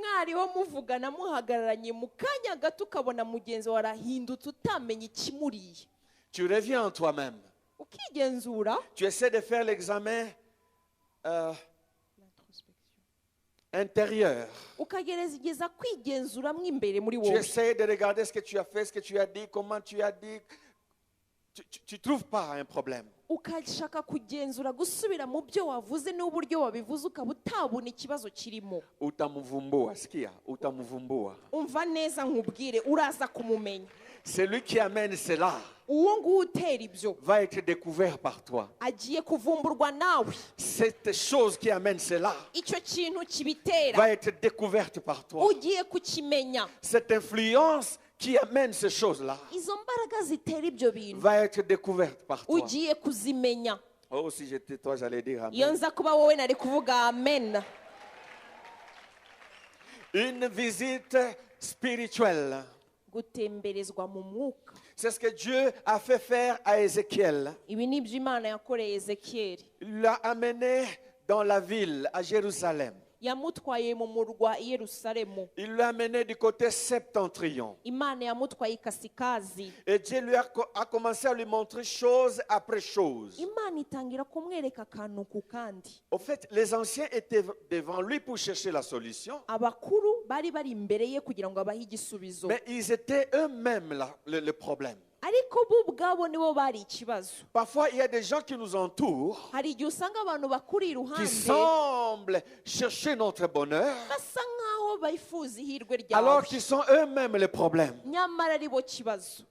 mwariho muvugana muhagararanye mu kanya gato ukabona mugenzi wawe arahindutse utamenya ikimuriye. Tu reviens en toi-même. Ukigenzura, Tu essaies de faire l'examen intérieur. ukagerageza kwigenzuramo imbere muri Tu wowe. essaies de regarder ce que tu as fait, ce que tu as dit, comment tu as dit. Tu ne trouves pas un problème. Ukashaka kugenzura gusubira mu byo wavuze n'uburyo wabivuze ukaba utabona ikibazo kirimo. Utamuvumbua, sikia, utamuvumbua. Umva neza nkubwire, uraza kumumenya. Celui qui amène cela Uwo nguwo utera ibyo va être découvert par toi. agiye kuvumburwa nawe. Cette chose qui amène cela Icyo kintu kibitera va être découverte par toi. ugiye kukimenya. Cette influence qui amène ces choses-là Izo mbaraga zitera ibyo bintu va être découverte par toi. ugiye kuzimenya. Oh, si j'étais toi, j'allais dire Iyo amen. nza kuba wowe nari kuvuga amen. Une visite spirituelle. Gutemberezwa mu mwuka. C'est ce que Dieu a fait faire à Ézéchiel. Ibi ni ibyo Imana yakoreye Ezekiyeli. Il l'a amené dans la ville, à Jérusalem. Yamutwaye mu murwa i Yerusalemu. Il l'a amené du côté septentrion. Imana yamutwaye ikasikazi. Et Dieu lui a commencé à lui montrer chose après chose. Imana itangira kumwereka akantu ku kandi. Au fait, les anciens étaient devant lui pour chercher la solution. Abakuru bari bari imbere ye kugira ngo abahe igisubizo. Mais ils étaient eux-mêmes le problème. Ariko bo ubwabo nibo bari ikibazo. Parfois, il y a des gens qui nous entourent, Hari igihe usanga abantu bakuri qui iruhande semblent chercher notre bonheur, basa nkaho bifuza ihirwe alors ryawe, qu'ils sont eux-mêmes le problème. nyamara ari bo kibazo.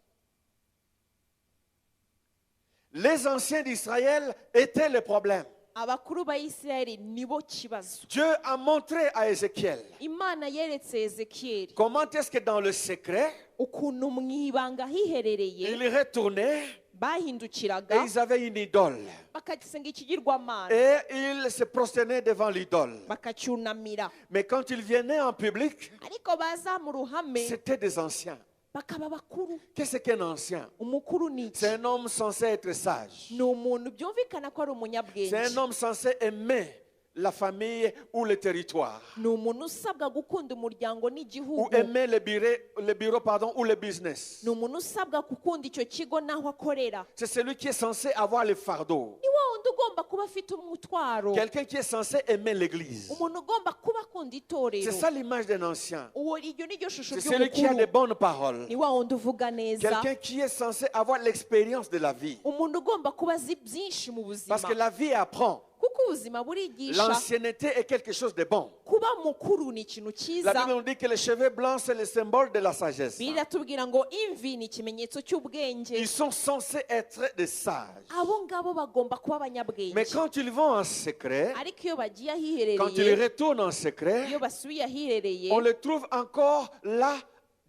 Les anciens d'Israël étaient le problème. Abakuru ba Isirayeli nibo kibazo. Dieu a montré à Ézéchiel Imana yeretse Ezekiyeli comment est-ce que dans le secret, ukuntu mu ibanga hiherereye il retournait bahindukiraga et ils avaient une idole. bakagisenga ikigirwamana Et ils se prosternaient devant l'idole. bakacyunamira Mais quand ils venaient en public, ariko baza mu ruhame c'était des anciens. bakaba bakuru. Qu'est-ce qu'un ancien? Umukuru ni iki? C'est un homme censé être sage. Ni umuntu byumvikana ko ari C'est umunyabwenge. un homme censé aimer la famille ou le territoire. Ni umuntu usabwa gukunda umuryango Ou n'igihugu. aimer le bureau, ou le business. Ni umuntu usabwa gukunda icyo kigo n'aho akorera. C'est celui qui est censé avoir le fardeau. Ni wa wundi ugomba kuba afite umutwaro. Quelqu'un qui est censé aimer l'église. Umuntu ugomba kuba akunda itorero. C'est ça l'image d'un ancien. Iryo ni ryo shusho C'est celui qui a des ry'umukuru. bonnes paroles. Ni wa wundi uvuga neza. Quelqu'un qui est censé avoir l'expérience de la vie. Umuntu ugomba kuba azi byinshi mu Parce que buzima. la vie apprend. Kuko ubuzima burigisha. L'ancienneté est quelque chose de bon. Kuba mukuru ni ikintu La cyiza. Bible nous dit que les cheveux blancs, c'est le symbole de la sagesse. Biratubwira ngo imvi ni ikimenyetso cy'ubwenge. Ils sont censés être des sages. Abo ngabo bagomba kuba Mais abanyabwenge. quand ils vont en secret, Ariko iyo bagiye quand ils ahiherereye, retournent en secret, iyo basubiye ahiherereye, on les trouve encore là,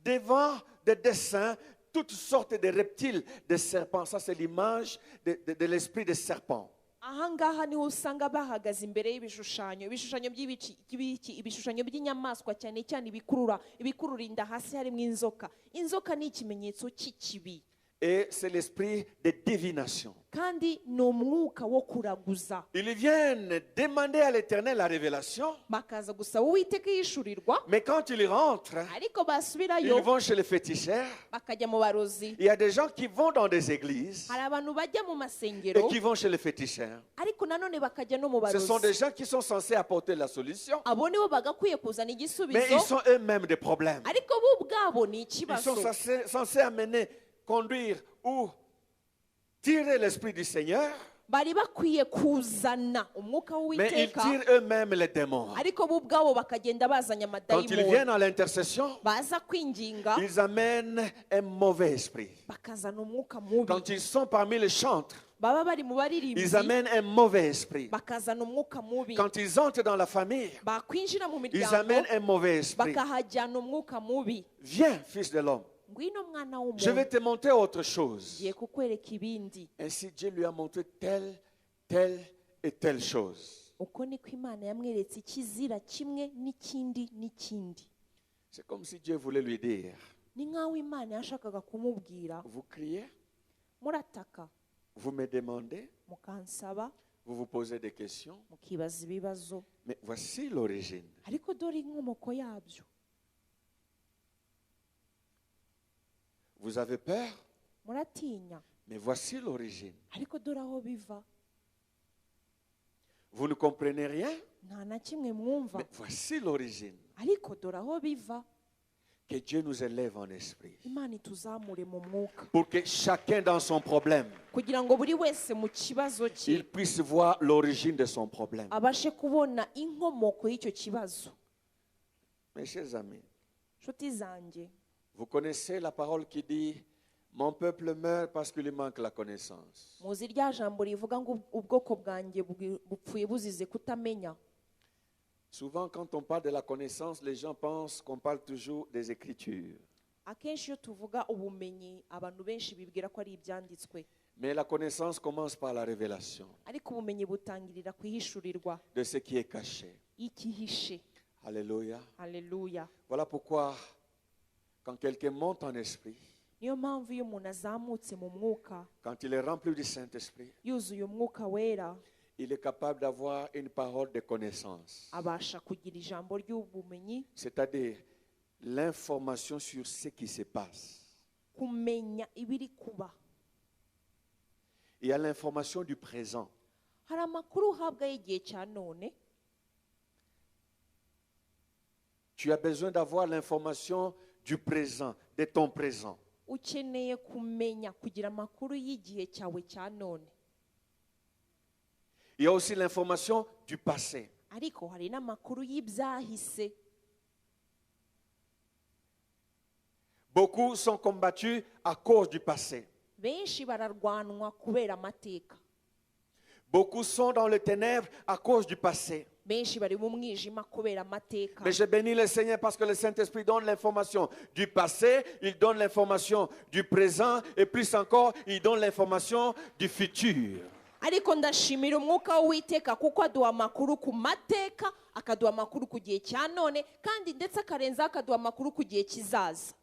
devant des dessins, toutes sortes de reptiles, de serpents. Ça, c'est l'image de l'esprit des serpents. ahangaha niho usanga bahagaze imbere y'ibishushanyo ibishushanyo by'inyamaswa cyane cyane ibikurura inda hasi harimo inzoka. Inzoka ni ikimenyetso cy'ikibi Et c'est l'esprit de divination. kandi ni umwuka wo kuraguza. Ils viennent demander à l'Éternel la révélation, Bakaza gusaba Uwiteka yishurirwa, mais quand ils rentrent, ariko basubirayo ils vont chez les féticheurs. bakajya mu barozi. Il y a des gens qui vont dans des églises Hari abantu bajya mu et masengero qui vont chez les féticheurs. ariko nanone bakajya no mu Ce sont des barozi. gens qui sont censés apporter la solution, Abo nibo bagakwiye kuzana mais igisubizo, ils sont eux-mêmes des problèmes. ariko bo ubwabo ni Ils ikibazo. sont censés amener, conduire ou tirer l'esprit du Seigneur, Bari bakwiye kuzana umwuka mais ils w'Uwiteka, tirent eux-mêmes les démons. ariko bo ubwabo bakagenda bazanya Quand ils amadayimoni. viennent à l'intercession, Baza kwinginga ils amènent un mauvais esprit. bakazana umwuka mubi. Quand ils sont parmi les chantres, Baba bari mu ils baririmbyi amènent un mauvais esprit. bakazana umwuka mubi. Quand ils entrent dans la famille, Bakwinjira mu ils miryango amènent un mauvais esprit. bakahajyana umwuka mubi. Viens, fils de l'homme, Ngwino mwana je vais w'umuntu, te montrer autre chose. ngiye kukwereka ibindi. Ainsi, Dieu lui a montré telle, telle et telle chose. Uko niko Imana yamweretse ikizira kimwe n'ikindi n'ikindi. C'est comme si Dieu voulait lui dire, Ni nk'aho Imana yashakaga kumubwira, vous criez, murataka vous me demandez, mukansaba vous vous posez des questions, mukibaza ibibazo, mais voici l'origine. ariko dore inkomoko yabyo. Vous avez peur, Muratinya, mais voici l'origine. ariko dore aho biva. Vous ne comprenez rien, Nta na kimwe mwumva, mais voici l'origine. ariko dore aho biva. Que Dieu nous élève en esprit. Imana ituzamure mu mwuka, Pour que chacun dans son problème, kugira ngo buri wese mu kibazo il cye puisse voir l'origine de son problème. abashe kubona inkomoko y'icyo kibazo. Mes chers amis, Nshuti zanjye, vous connaissez la parole qui dit « Mon peuple meurt parce qu'il lui manque la connaissance muzi rya jambo rivuga ngo ubwoko bwanjye bupfuye buzize kutamenya. ». Souvent, quand on parle de la connaissance, les gens pensent qu'on parle toujours des Écritures. Akenshi iyo tuvuga ubumenyi abantu benshi bibwira ko ari ibyanditswe, Mais la connaissance commence par la révélation ariko ubumenyi butangirira ku ihishurirwa de ce qui est caché. y'ikihishe. Alléluia. Haleluya. Voilà pourquoi, quand quelqu'un monte en esprit, Niyo mpamvu iyo umuntu azamutse mu mwuka, quand il est rempli du Saint-Esprit, yuzuye umwuka wera, il est capable d'avoir une parole de connaissance. abasha kugira ijambo ry'ubumenyi, C'est-à-dire l'information sur ce qui se passe. kumenya ibiri kuba. Il y a l'information du présent. Hari amakuru uhabwa y'igihe cya none, Tu as besoin d'avoir l'information du présent, de ton présent. ukeneye kumenya kugira amakuru y'igihe cyawe cya none. Il y a aussi l'information du passé. Ariko hari n'amakuru y'ibyahise. Beaucoup sont combattus à cause du passé. Benshi bararwanwa kubera amateka. Beaucoup sont dans les ténèbres à cause du passé. benshi bari mu mwijima kubera amateka. Mais je bénis le Seigneur parce que le Saint-Esprit donne l'information du passé, il donne l'information du présent et plus encore, il donne l'information du futur. Ariko ndashimira umwuka w'Uwiteka kuko aduha amakuru ku mateka, akaduha amakuru ku gihe cya none, kandi ndetse akarenzaho akaduha amakuru ku gihe kizaza.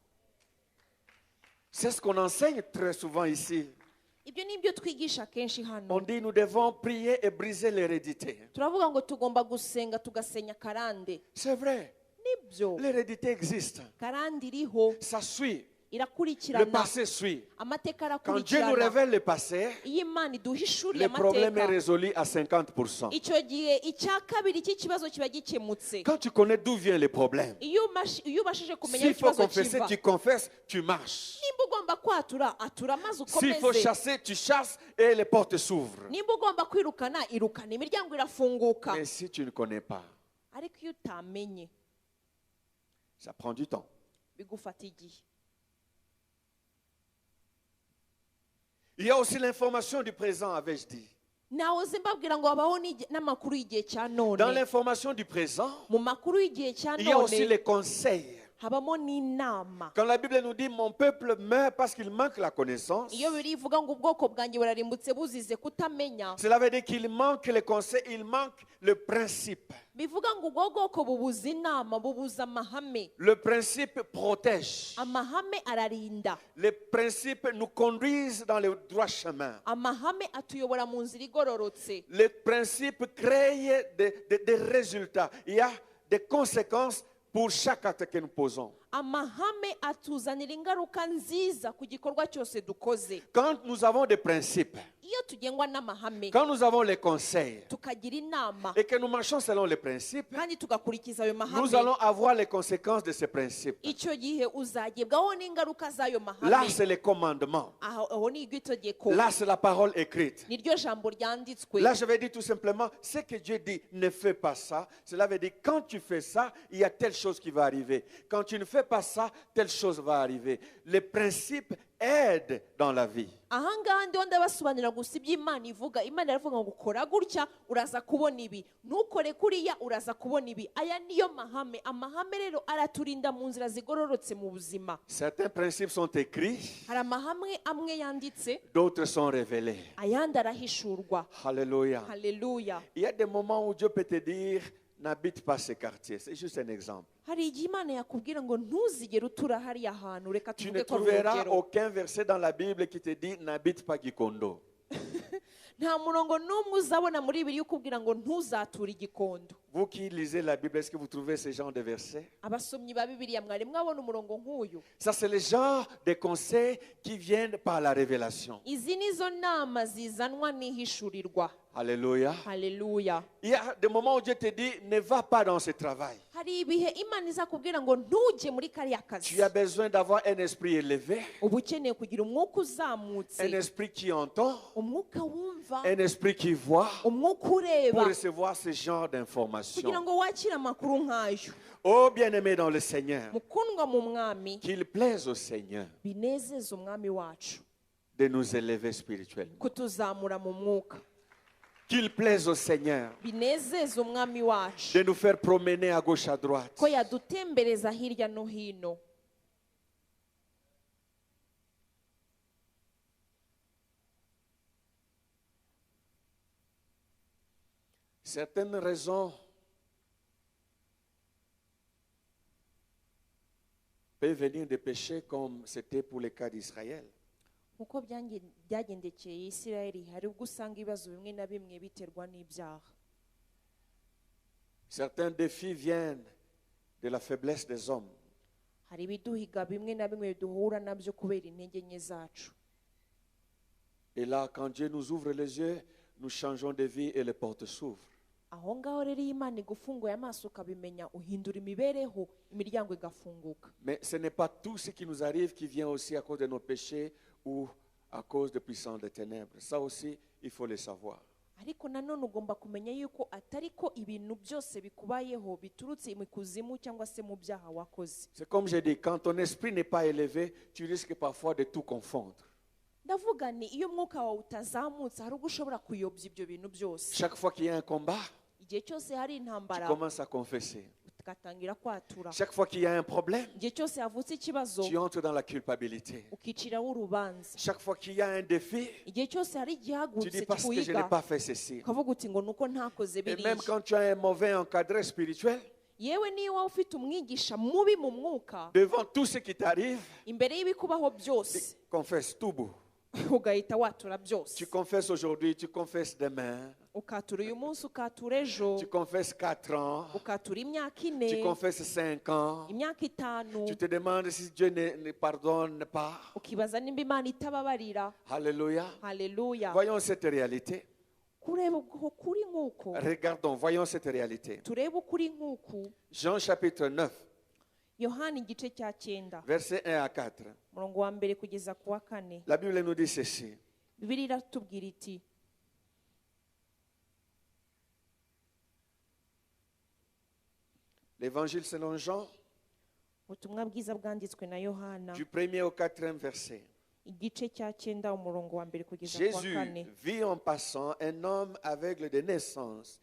C'est ce qu'on enseigne très souvent ici. Ibyo ni byo twigisha kenshi hano. On dit nous devons prier et briser l'hérédité. Turavuga ngo tugomba gusenga tugasenya karande. C'est vrai, Nibyo. l'hérédité existe. Karande iriho, Ça suit. Le irakurikirana. passé suit. Amateka Quand Dieu nous arakurikirana. révèle le passé, Iyo Imana iduhishuriye le problème est amateka, résolu à 50%. icyo gihe icya kabiri cy'ikibazo kiba gikemutse. Quand tu connais d'où vient le problème, Iyo ubashije kumenya s'il faut ikibazo confesser, kiva, tu confesses, tu marches. nimba ugomba kwatura atura maze S'il faut ukomeze. chasser, tu chasses et les portes s'ouvrent. Nimba ugomba kwirukana irukana, imiryango irafunguka. Mais si tu ne connais pas, Ariko iyo utamenye ça prend du temps. bigufata igihe. Il y a aussi l'information du présent, avais-je dit. Nahoze mbabwira ngo habaho n'amakuru y'igihe cya Dans none. l'information du présent, Mu makuru y'igihe cya il y a aussi none les conseils. habamo n'inama. Quand la Bible nous dit mon peuple meurt parce qu'il manque la connaissance, Iyo biri ivuga ngo ubwoko bwanjye burarimbutse buzize kutamenya, cela veut dire qu'il manque les conseils, il manque le principe. bivuga ngo ubwo bwoko bubuza inama, bubuza amahame. Le principe protège. Amahame ararinda. Les principes nous conduisent dans le droit chemin. Amahame atuyobora mu nzira igororotse. Les principes créent des résultats. Il y a des conséquences pour chaque acte que nous posons. Amahame atuzanira ingaruka nziza ku gikorwa cyose dukoze. Quand nous avons des principes, Iyo tugengwa n'amahame, quand nous avons les conseils tukagira inama, et que nous marchons selon les principes, kandi tugakurikiza ayo nous mahame, allons avoir les conséquences de ces principes. icyo gihe uzagebwaho n'ingaruka z'ayo Là, mahame. c'est les commandements. Aho ni itegeko, Là, c'est la parole écrite. niryo jambo ryanditswe. Là, je vais dire tout simplement, ce que Dieu dit, ne fais pas ça. Cela veut dire, quand tu fais ça, il y a telle chose qui va arriver. Quand tu ne fais pas ça, telle chose va arriver. Les principes aident dans la vie. Ahangaha ndiho ndabasobanurira gusa ibyo Imana ivuga. Imana iravuga ngo ukora gutya uraza kubona ibi, ntukore kuriya uraza kubona ibi. Aya niyo mahame. Amahame rero araturinda mu nzira zigororotse mu buzima. Certains principes sont écrits, Hari amahame amwe yanditse, d'autres sont révélés. ayandi arahishurwa. Alléluia. Haleluya. Il y a des moments où Dieu peut te dire, n'habite pas ce quartier. C'est juste un exemple. Hari igihe Imana yakubwira ngo ntuzigere utura hariya hantu. Reka Tu ne tuvuge ko ari trouveras urugero. aucun verset dans la Bible qui te dit, n'habite pas Gikondo. Nta murongo n'umwe uzabona muri Bibiliya ukubwira ngo ntuzature igikondo. Vous qui lisez la Bible, est-ce que vous trouvez ce genre de versets? Abasomyi ba Bibiliya mwari mwabona umurongo nk'uyu. Ça, c'est le genre de conseils qui viennent par la révélation. Izi nizo nama zizanwa n'ihishurirwa. Alléluia. Haleluya. Il y a des moments où Dieu te dit, ne va pas dans ce travail. Hari ibihe Imana izakubwira ngo ntujye muri kariya kazi. Tu as besoin d'avoir un esprit élevé, Uba ukeneye kugira umwuka un uzamutse, esprit qui entend, umwuka wumva, un esprit qui voit, umwuka pour ureba, recevoir ce genre kugira d'informations. ngo wakire amakuru nk'ayo. Oh bien-aimé dans le Seigneur, Mukundwa mu mwami, qu'il plaise au Seigneur binezeza umwami wacu de nous élever spirituellement. kutuzamura mu mwuka. Qu'il plaise au Seigneur Binezeza umwami wacu de nous faire promener à gauche à droite. ko yadutembereza hirya no hino. Certaines raisons peuvent venir des péchés comme c'était pour le cas d'Israël. Uko byagendekeye Isirayeli, hari ubwo usanga ibibazo bimwe na bimwe biterwa n'ibyaha. Certains défis viennent de la faiblesse des hommes. Hari ibiduhiga bimwe na bimwe duhura nabyo kubera intege nke zacu. Et là, quand Dieu nous ouvre les yeux, nous changeons de vie et les portes s'ouvrent. Aho ngaho rero iyo Imana igufunguye amaso ukabimenya, uhindura imibereho, imiryango igafunguka. Mais ce n'est pas tout ce qui nous arrive qui vient aussi à cause de nos péchés ou à cause de puissance des ténèbres. Ça aussi, il faut le savoir. Ariko nanone ugomba kumenya yuko atari ko ibintu byose bikubayeho biturutse mu kuzimu cyangwa se mu byaha wakoze. C'est comme je dis, quand ton esprit n'est pas élevé, tu risques parfois de tout confondre. Ndavuga ni iyo umwuka wawe utazamutse hari ubwo ushobora kuyobya ibyo bintu byose. Chaque fois qu'il y a un combat, igihe cyose hari tu intambara commences à confesser. ugatangira kwatura. Chaque fois qu'il y a un problème, Igihe cyose havutse ikibazo tu entres dans la culpabilité. ukiciraho urubanza. Chaque fois qu'il y a un défi, Igihe cyose hari tu dis igihagurutse parce que je n'ai kikuyiga pas fait ceci. ukavuga uti ngo nuko ntakoze Et biriya. même quand tu as un mauvais encadré spirituel, Yewe niyo waba ufite umwigisha mubi mu mwuka, devant tout ce qui t'arrive, imbere y'ibikubaho byose tu confesses tout beau. ugahita watura byose. Tu confesses aujourd'hui, tu confesses demain, Ukatura uyu munsi, ukatura ejo, tu confesses 4 ans, ukatura imyaka tu 4, confesses 5 ans, imyaka 5, tu te demandes si Dieu ne pardonne pas. ukibaza nimba Imana itababarira. Alléluia. Haleluya. Voyons cette réalité. Kureba ubwo kuri nk'uko, Regardons, voyons cette réalité. turebe ukuri nk'uku. Jean chapitre 9, Yohana igice cya 9 versets 1 à 4. umurongo wa mbere kugeza ku wa 4. La Bible nous dit ceci. Bibiliya iratubwira iti, L'évangile selon Jean, ubutumwa bwiza bwanditswe na Yohana du 1er au 4e verset. igice cya 9 umurongo wa mbere kugeza ku wa Jésus 4. vit en passant un homme aveugle de naissance.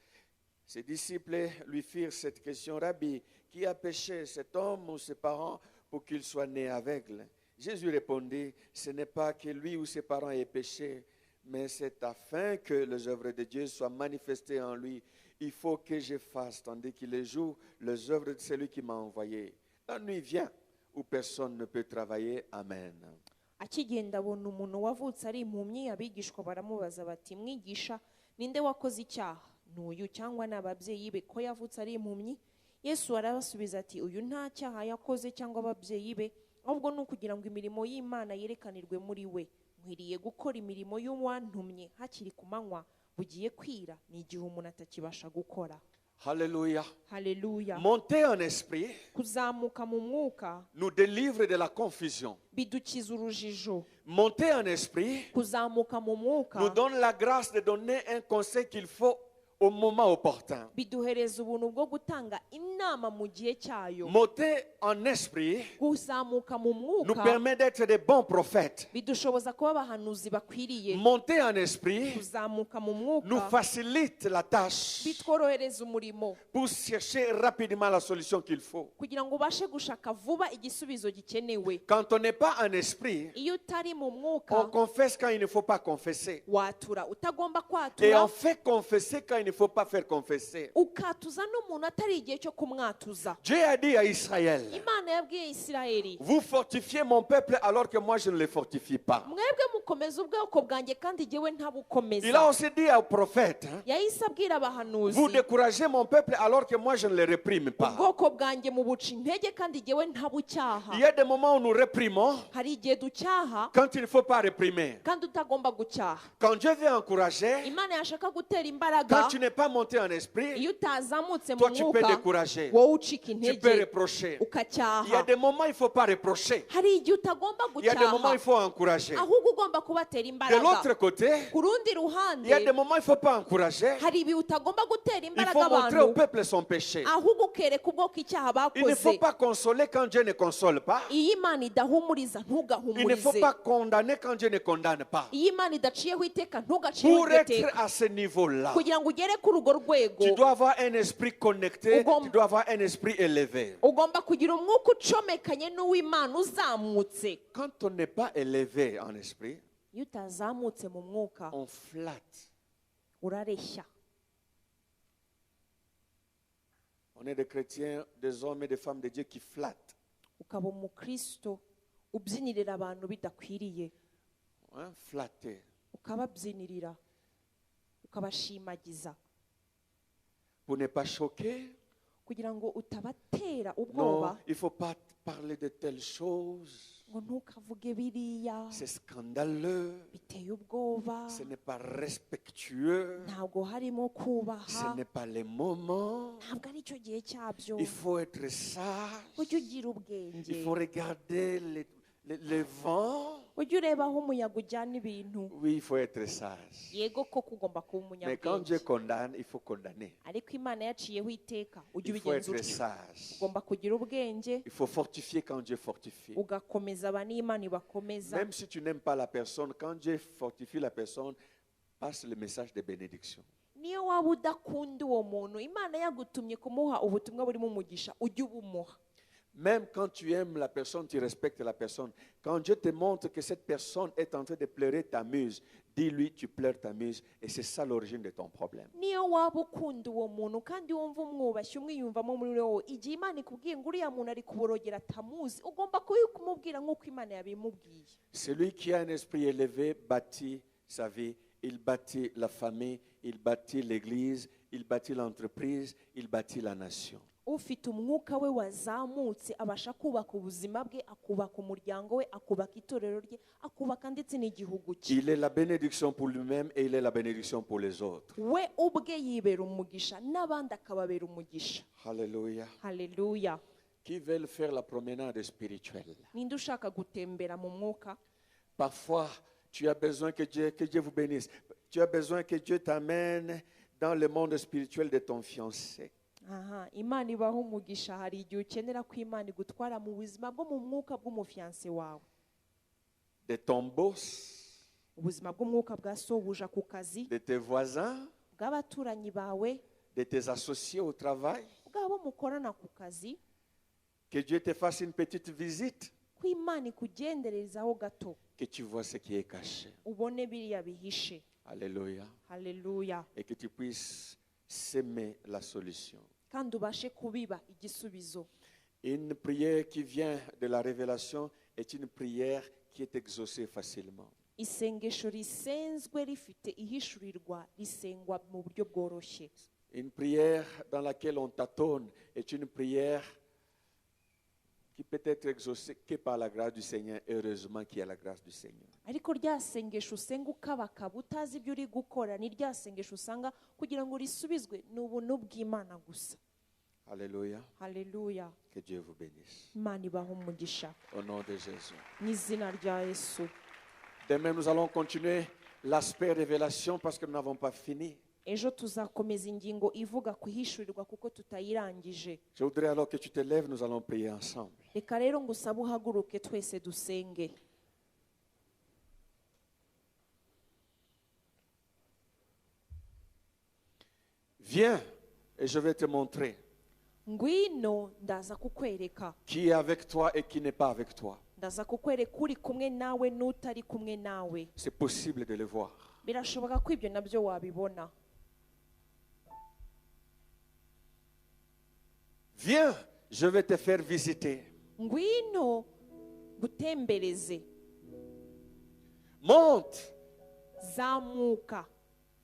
Ses disciples lui firent cette question: Rabbi, qui a péché, cet homme ou ses parents, pour qu'il soit né aveugle? Jésus répondit: ce n'est pas que lui ou ses parents aient péché, mais c'est afin que les œuvres de Dieu soient manifestées en lui. Il faut que je fasse, tandis qu'il joue les œuvres de celui qui m'a envoyé. La nuit vient où personne ne peut travailler. Amen. Akigenda abona umuntu wavutse ari impumyi, abigishwa baramubaza bati, mwigisha, ninde wakoze icyaha, n'uyu cyangwa n'ababyeyi be, ko yavutse ari impumyi? Yesu arabasubiza ati, uyu nta cyaha yakoze cyangwa ababyeyi be, ahubwo ni ukugira ngo imirimo y'Imana yerekanirwe muri we. Nkwiriye gukora imirimo y'uwantumye hakiri ku manywa, bugiye kwira ni igihe umuntu atakibasha gukora. Alléluia. Haleluya. Monter en esprit Kuzamuka mu mwuka nous délivre de la confusion. bidukiza urujijo. Monter en esprit Kuzamuka mu mwuka nous donne la grâce de donner un conseil qu'il faut au moment opportun. biduhereza ubuntu bwo gutanga inama mu gihe cyayo. Monter en esprit Kuzamuka mu nous mwuka permet d'être des bons prophètes. bidushoboza kuba abahanuzi bakwiriye. Monter en esprit Kuzamuka mu nous mwuka facilite la tâche bitworohereza umurimo pour chercher rapidement la solution qu'il faut. kugira ngo ubashe gushaka vuba igisubizo gikenewe. Quand on n'est pas en esprit, Iyo utari mu on mwuka confesse quand il ne faut pas confesser. watura utagomba Et on kwatura, fait confesser quand il ne faut pas faire confesser. ukatuza n'umuntu atari igihe cyo kumwatuza. Dieu a dit à Israël: Imana yabwiye Isirayeli, vous fortifiez mon peuple alors que moi je ne le fortifie pas. mwebwe mukomeza ubwoko bwanjye kandi jyewe Il a ntabukomeza. aussi dit aux prophètes: Yahise abwira abahanuzi, vous découragez mon peuple alors que moi je ne le réprime pas. ubwoko bwanjye mubuca intege kandi jyewe Il ntabucyaha. y a des moments où nous réprimons Hari igihe ducyaha quand il ne faut pas réprimer. kandi utagomba gucyaha. Quand Dieu veut encourager, Imana yashaka gutera imbaraga, quand tu n'es pas monté en esprit, iyo utazamutse mu toi tu peux mwuka décourager, wowe ucika tu peux intege reprocher. Il y a ukacyaha. des moments où il ne faut pas reprocher. Hari igihe utagomba Il y a des moments où il gucyaha, faut encourager. ahubwo ugomba kubatera De imbaraga. l'autre côté, Ku rundi il y a des ruhande moments où il ne faut pas encourager. hari ibihe utagomba gutera Il imbaraga faut montrer au abantu, peuple son péché. ahubwo ukereka ubwoko icyaha Il ne faut bakoze. pas consoler quand Dieu ne console pas. Iyo Imana idahumuriza Il ne faut ntugahumurize. pas condamner quand Dieu ne condamne pas. Iyo Imana idaciyeho iteka ntugaciyeho Pour iryo être teka. à ce niveau-là, Kugira ngo ugere kuri urwo rwego tu dois avoir un esprit connecté, Ugomba- tu dois avoir un esprit élevé. ugomba kugira umwuka ucomekanye n'uw'Imana uzamutse. Quand on n'est pas élevé en esprit, Iyo utazamutse mu mwuka on flatte. urareshya. On est des chrétiens, des hommes et des femmes de Dieu qui flattent. Ukaba umukristo ubyinirira abantu bidakwiriye, Hein, flatter. ukababyinirira, ukabashimagiza Pour ne pas choquer, kugira ngo utabatera non, ubwoba, il ne faut pas parler de telles choses. ngo ntukavuge biriya, C'est scandaleux. biteye ubwoba, Ce n'est pas respectueux. ntabwo harimo Ce kubaha, n'est pas le moment. ntabwo ari cyo gihe cyabyo. Il faut être sage. Ujye ugira ubwenge, Il faut regarder le vent. ujye ureba aho umuyaga ujyana ibintu. Oui, il faut être sage. Yego koko ugomba kuba Mais quand Dieu umunyabwenge, condamne, il faut condamner. ariko Imana yaciyeho iteka ujye Il faut ubigenza être utyo. sage. Ugomba kugira ubwenge, Il faut fortifier quand Dieu fortifie. ugakomeza aba n'Imana ibakomeza. Même si tu n'aimes pas la personne, quand Dieu fortifie la personne, passe le message de bénédiction. niyo waba udakunda uwo muntu imana yagutumye kumuha ubutumwa burimo umugisha ujye ubumuha. Même quand tu aimes la personne, tu respectes la personne. Quand Dieu te montre que cette personne est en train de pleurer, t'amuse, dis-lui tu pleures, t'amuses. Et c'est ça l'origine de ton problème. niyo waba ukunda uwo muntu kandi wumva umwubashye umwiyumvamo muri wowe igihe imana ikubwiye ngo uriya muntu ari kuborogera atamuzi ugomba kumubwira nk'uko imana yabimubwiye. Celui qui a un esprit élevé bâtit sa vie. Il bâtit la famille, il bâtit l'église, il bâtit l'entreprise, il bâtit la nation. ufite umwuka we wazamutse abasha kubaka ubuzima bwe, akubaka umuryango we, akubaka itorero rye, akubaka ndetse n'igihugu cye. Il est la bénédiction pour lui-même et il est la bénédiction pour les autres. we ubwe yibera umugisha n'abandi akababera umugisha. Alléluia. Haleluya. Qui veulent faire la promenade spirituelle? ninde ushaka gutembera mu mwuka? Parfois, tu as besoin que Dieu vous bénisse. Tu as besoin que Dieu t'amène dans le monde spirituel de ton fiancé. aha imana ibaho umugisha. hari igihe ukenera ko imana igutwara mu buzima bwo mu mwuka bw'umufiyanse wawe, De ton boss, ubuzima bw'umwuka bwa sobuja ku kazi, de tes voisins, bw'abaturanyi bawe, de tes associés au travail. bw'abo mukorana ku kazi. Que Dieu te fasse une petite visite, ko imana ikugenderezaho gato que tu vois ce qui est caché. ubone biriya bihishe. Alléluia. Haleluya. Et que tu puisses s'aimer la solution. kandi ubashe kubiba igisubizo. Une prière qui vient de la révélation est une prière qui est exaucée facilement. isengesho risenzwe rifite ihishurirwa risengwa mu buryo bworoshye. Une prière dans laquelle on tâtonne est une prière qui peut être exaucée que par la grâce du Seigneur. Heureusement qu'il y a la grâce du Seigneur. ariko rya sengesho usenga ukabakaba utazi ibyo uri gukora ni rya sengesho usanga kugira ngo risubizwe ni ubuntu bw'imana gusa. Alléluia. Haleluya. Que Dieu vous bénisse. imana ibaho umugisha Au nom de Jésus. mu izina rya Yesu. Demain, nous allons continuer l'aspect révélation parce que nous n'avons pas fini. ejo tuzakomeza ingingo ivuga ku ihishurirwa kuko tutayirangije. Je voudrais alors que tu te lèves, nous allons prier ensemble. reka rero ngo usabe uhaguruke twese dusenge. Viens et je vais te montrer ngwino ndaza kukwereka. qui est avec toi et qui n'est pas avec toi. ndaza kukwereka uri kumwe nawe n'utari kumwe nawe. C'est possible de le voir. birashoboka ko ibyo nabyo wabibona. Viens, je vais te faire visiter. ngwino gutembereze. Monte, zamuka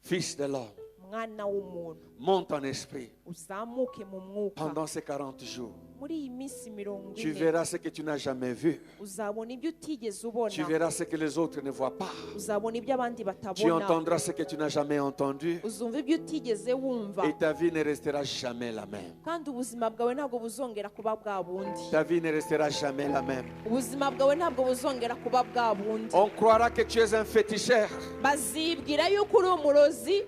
fils de l'homme. mwana w'umuntu. Monte en esprit. uzamuke mu mwuka. Pendant ces 40 jours, muri iyi minsi 40 tu verras ce que tu n'as jamais vu. uzabona ibyo utigeze Tu ubona. verras ce que les autres ne voient pas. uzabona ibyo abandi Tu batabona. entendras ce que tu n'as jamais entendu. uzumva ibyo utigeze wumva. Et ta vie ne restera jamais la même. kandi ubuzima bwawe ntabwo buzongera kuba bwa bundi. Ta vie ne restera jamais la même. ubuzima bwawe ntabwo buzongera kuba bwa bundi. On croira que tu es un féticheur. bazibwira yuko uri umurozi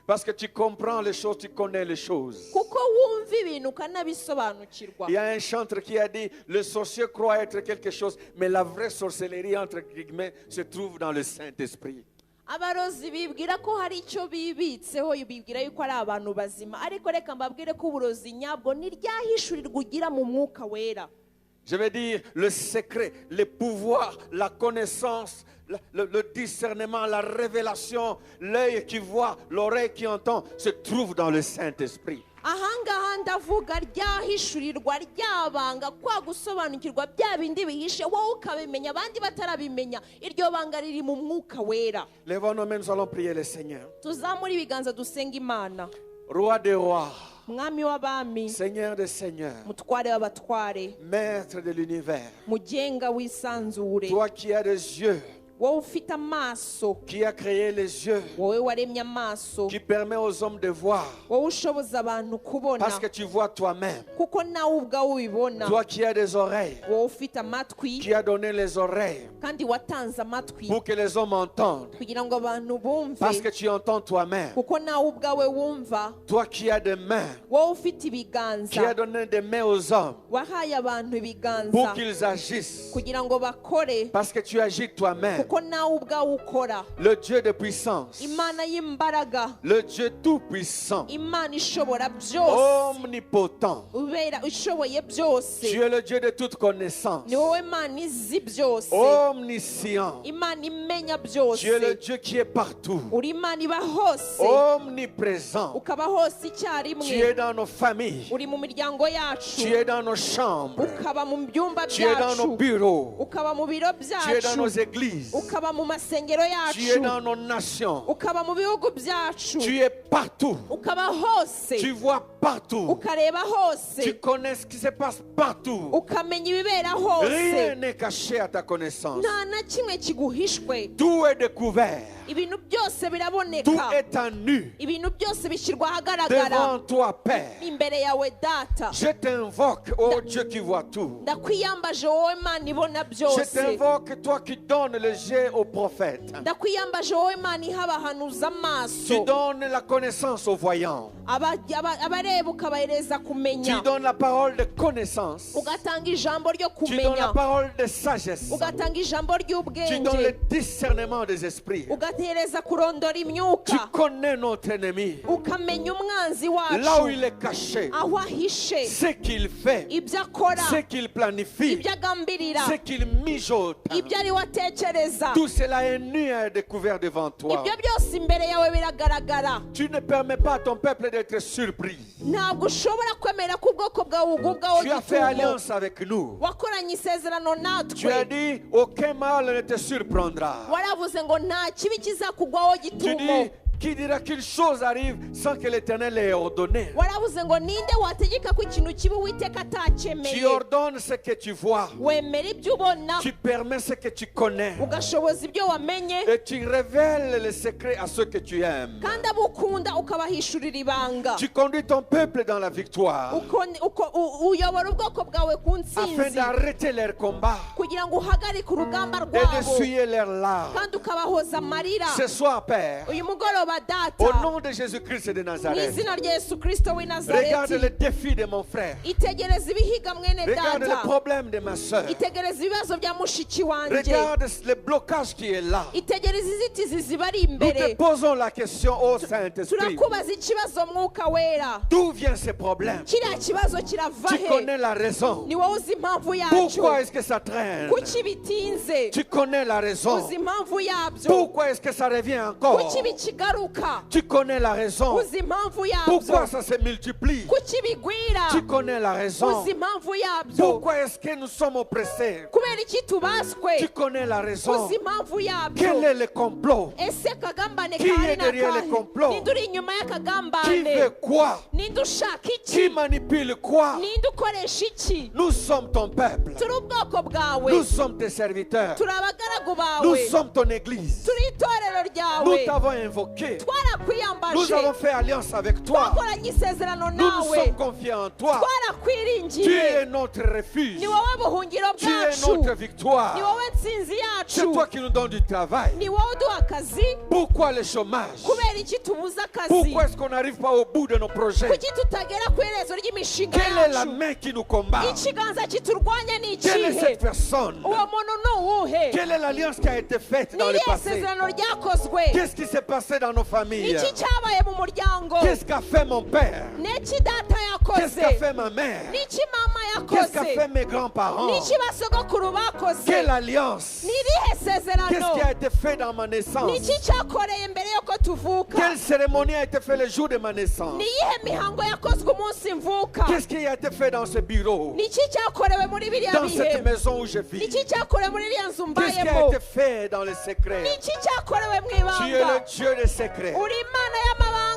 Parce que tu comprends les choses, tu connais les choses. kuko wumva ibintu ukanabisobanukirwa. Il y a un chanteur qui a dit, le sorcier croit être quelque chose, mais la vraie sorcellerie, entre guillemets, se trouve dans le Saint-Esprit. abarozi bibwira ko hari icyo bibitseho bibwira yuko ari abantu bazima, ariko reka mbabwire ko uburozi nyabwo ni ryahishurirwa ugira mu mwuka wera. Je veux dire, le secret, le pouvoir, la connaissance, le discernement, la révélation, l'œil qui voit, l'oreille qui entend, se trouve dans le Saint-Esprit. ahangaha ndavuga ryahishurirwa ryabanga kwa gusobanukirwa bya bindi bihishe wowe ukabimenya abandi batarabimenya. iryo banga riri mu mwuka wera. Lèvons nos mains, nous allons prier le Seigneur. tuzamure ibiganza dusenga imana. Roi des rois, mwami w'abami, Seigneur des seigneurs, mutware w'abatware, Maître de l'univers, mugenga w'isanzure, toi qui as des yeux, wowe ufite amaso, qui as créé les yeux, wowe waremye amaso, qui permet aux hommes de voir, wowe ushoboza abantu kubona parce que tu vois toi-même. kuko nawe ubwawe ubibona. Toi qui as des oreilles, wowe ufite amatwi qui as donné les oreilles kandi watanze amatwi pour que les hommes entendent, kugira ngo abantu bumve parce que tu entends toi-même. kuko nawe ubwawe wumva. Toi qui as des mains, wowe ufite qui as ibiganza donné des mains aux hommes wahaye abantu pour ibiganza qu'ils agissent, kugira ngo bakore parce que tu agis toi-même. ko nawe ubwawe ukora. le Dieu de puissance, Imana y'imbaraga, le Dieu tout-puissant, Imana ishobora byose, omnipotent. ubera ishoboye byose. Tu es le Dieu de toute connaissance, Ni wowe Mana izi byose, omniscient. Imana imenya Tu es le byose. Dieu qui est partout, Uri Imana iba hose, omniprésent. ukaba hose Tu es icyarimwe. dans nos familles, Uri mu miryango yacu, tu es dans nos chambres, ukaba mu byumba tu es dans nos byacu, bureaux, ukaba mu biro tu es dans nos byacu, églises, ukaba mu masengero tu es yacu, dans nos nations, ukaba mu bihugu byacu, tu es partout, ukaba hose, tu vois partout, ukareba hose, tu connais ce qui se passe partout. ukamenya ibibera Rien hose. n'est caché à ta connaissance. Nta na kimwe kiguhishwe, Tout est découvert, ibintu byose tout biraboneka, est à nu ibintu byose bishyirwa ahagaragara devant toi, Père. imbere yawe data. Je t'invoque, ô Dieu qui voit tout. Ndakwiyambaje wowe Mana ibona Je byose, t'invoque, toi qui donnes le jet aux prophètes. ndakwiyambaje wowe Mana iha abahanuzi Tu amaso, donnes la connaissance aux voyants. abareba ukabahereza Tu kumenya, donnes la parole de connaissance. ugatanga ijambo ryo Tu donnes la kumenya, parole de sagesse. ugatanga ijambo Tu donnes le ry'ubwenge, discernement des esprits. ugatereza kurondora Tu imyuka, connais notre ennemi. ukamenya umwanzi Là où wacu il est caché, aho ahishe, ce qu'il fait, ibyo akora, ce qu'il planifie, ibyo agambirira, ce qu'il mijote. ibyo ari we atekereza, Tout cela est nu et découvert devant toi. ibyo byose imbere yawe biragaragara. Tu ne permets pas à ton peuple d'être surpris. Ntabwo ushobora kwemera ko ubwoko bwawe ugubwaho Tu as fait gitumo, alliance avec nous. wakoranye isezerano Tu as natwe, dit, aucun mal ne te surprendra. waravuze ngo nta kibi kizakugwaho Tu gitumo, dis, qui dira qu'une chose arrive sans que l'Éternel l'ait ordonné. waravuze ngo ninde wategeka ko ikintu kibi Uwiteka Tu atacyemeye. ordonnes ce que tu vois. Wemera ibyo ubona, Tu permets ce que tu connais. ugashoboza ibyo wamenye, Et tu révèles les secrets à ceux que tu aimes. kandi abo ukunda ukabahishurira ibanga. Tu conduis ton peuple dans la victoire Uyobora ubwoko bwawe ku afin ntsinzi, d'arrêter leur combat kugira ngo uhagarike urugamba et rwabo, d'essuyer leurs larmes. kandi ukabahoza amarira. Ce soir, Père, Uyu mugoroba au data, nom de Jésus-Christ de mu Nazareth, izina rya Yesu Kristo w'i regarde le Nazareti, défi de mon frère. itegereza ibihiga mwene Regarde le data, problème de ma soeur. itegereza ibibazo bya mushiki wanjye, Regarde le blocage qui est là. itegereza inzitizi zibari Nous te imbere. posons la question, ô Saint-Esprit. Turakubaza ikibazo mwuka wera, D'où vient ce problème? kiriya kibazo kirava Tu he? connais la raison. Ni wowe uzi impamvu yacyo, Pourquoi est-ce que ça traîne? kuki bitinze, Tu connais la raison. uzi impamvu yabyo, Pourquoi est-ce que ça revient encore? kuki bikigaruka, Tu connais la raison. uzi impamvu Pourquoi yabyo, ça se multiplie? kuki bigwira, Tu connais la raison. uzi impamvu yabyo, Pourquoi est-ce que nous sommes oppressés? kubera iki tubaswe, Tu connais la raison. uzi impamvu yabyo. Quel est le complot? Ese akagambane Qui kari est derrière le nakahe? complot? Ninde uri inyuma Qui y'akagambane? veut quoi? Ninde ushaka Qui iki? manipule quoi? Ninde ukoresha iki? Nous sommes ton peuple. Turi ubwoko bwawe, Nous sommes tes serviteurs. turi abagaragu Nous bawe, sommes ton église. turi itorero Nous ryawe, t'avons invoqué. Nous twarakwiyambaje, avons fait alliance avec toi. twakoranye isezerano Nous nous nawe, sommes confiés en toi. Tu twarakwiringiye. es notre refuge. Ni wowe buhungiro Tu es bwacu, notre ni victoire. wowe ntsinzi C'est yacu, toi qui nous donnes du travail. ni wowe uduha akazi. Pourquoi le chômage? Kubera iki tubuze akazi? Pourquoi est-ce qu'on n'arrive pas au bout de nos projets? Kuki tutagera ku iherezo ry'imishinga Quelle est la yacu? main qui nous combat? Ikiganza kiturwanya ni Quelle est ikihe? cette personne? Uwo muntu ni uwuhe? Quelle est l'alliance qui a été faite Ni dans le irihe passé? sezerano ryakozwe? Qu'est-ce qui s'est passé dans nos familles? Niki cyabaye mu muryango? Qu'est-ce qu'a fait mon père? Niki data Qu'est-ce yakoze? qu'a fait ma mère? Niki mama Qu'est-ce qu'a yakoze? fait mes grands-parents? Niki basogokuru bakoze? Quelle alliance? Ni irihe Qu'est-ce sezerano? qui a été fait dans ma naissance? Niki cyakoreye mbere yuko tuvuka? Quelle cérémonie a été faite le jour de ma naissance? Ni iyihe mihango yakozwe umunsi mvuka? Qu'est-ce qui a été fait dans ce bureau? Niki cyakorewe muri biriya Dans cette bihe? maison où je vis? Niki cyakorewe muri iriya nzu Qu'est-ce qui a mbayemo? été fait dans les secrets? Niki cyakorewe mu Tu es le ibanga? Dieu des secrets. Uri Imana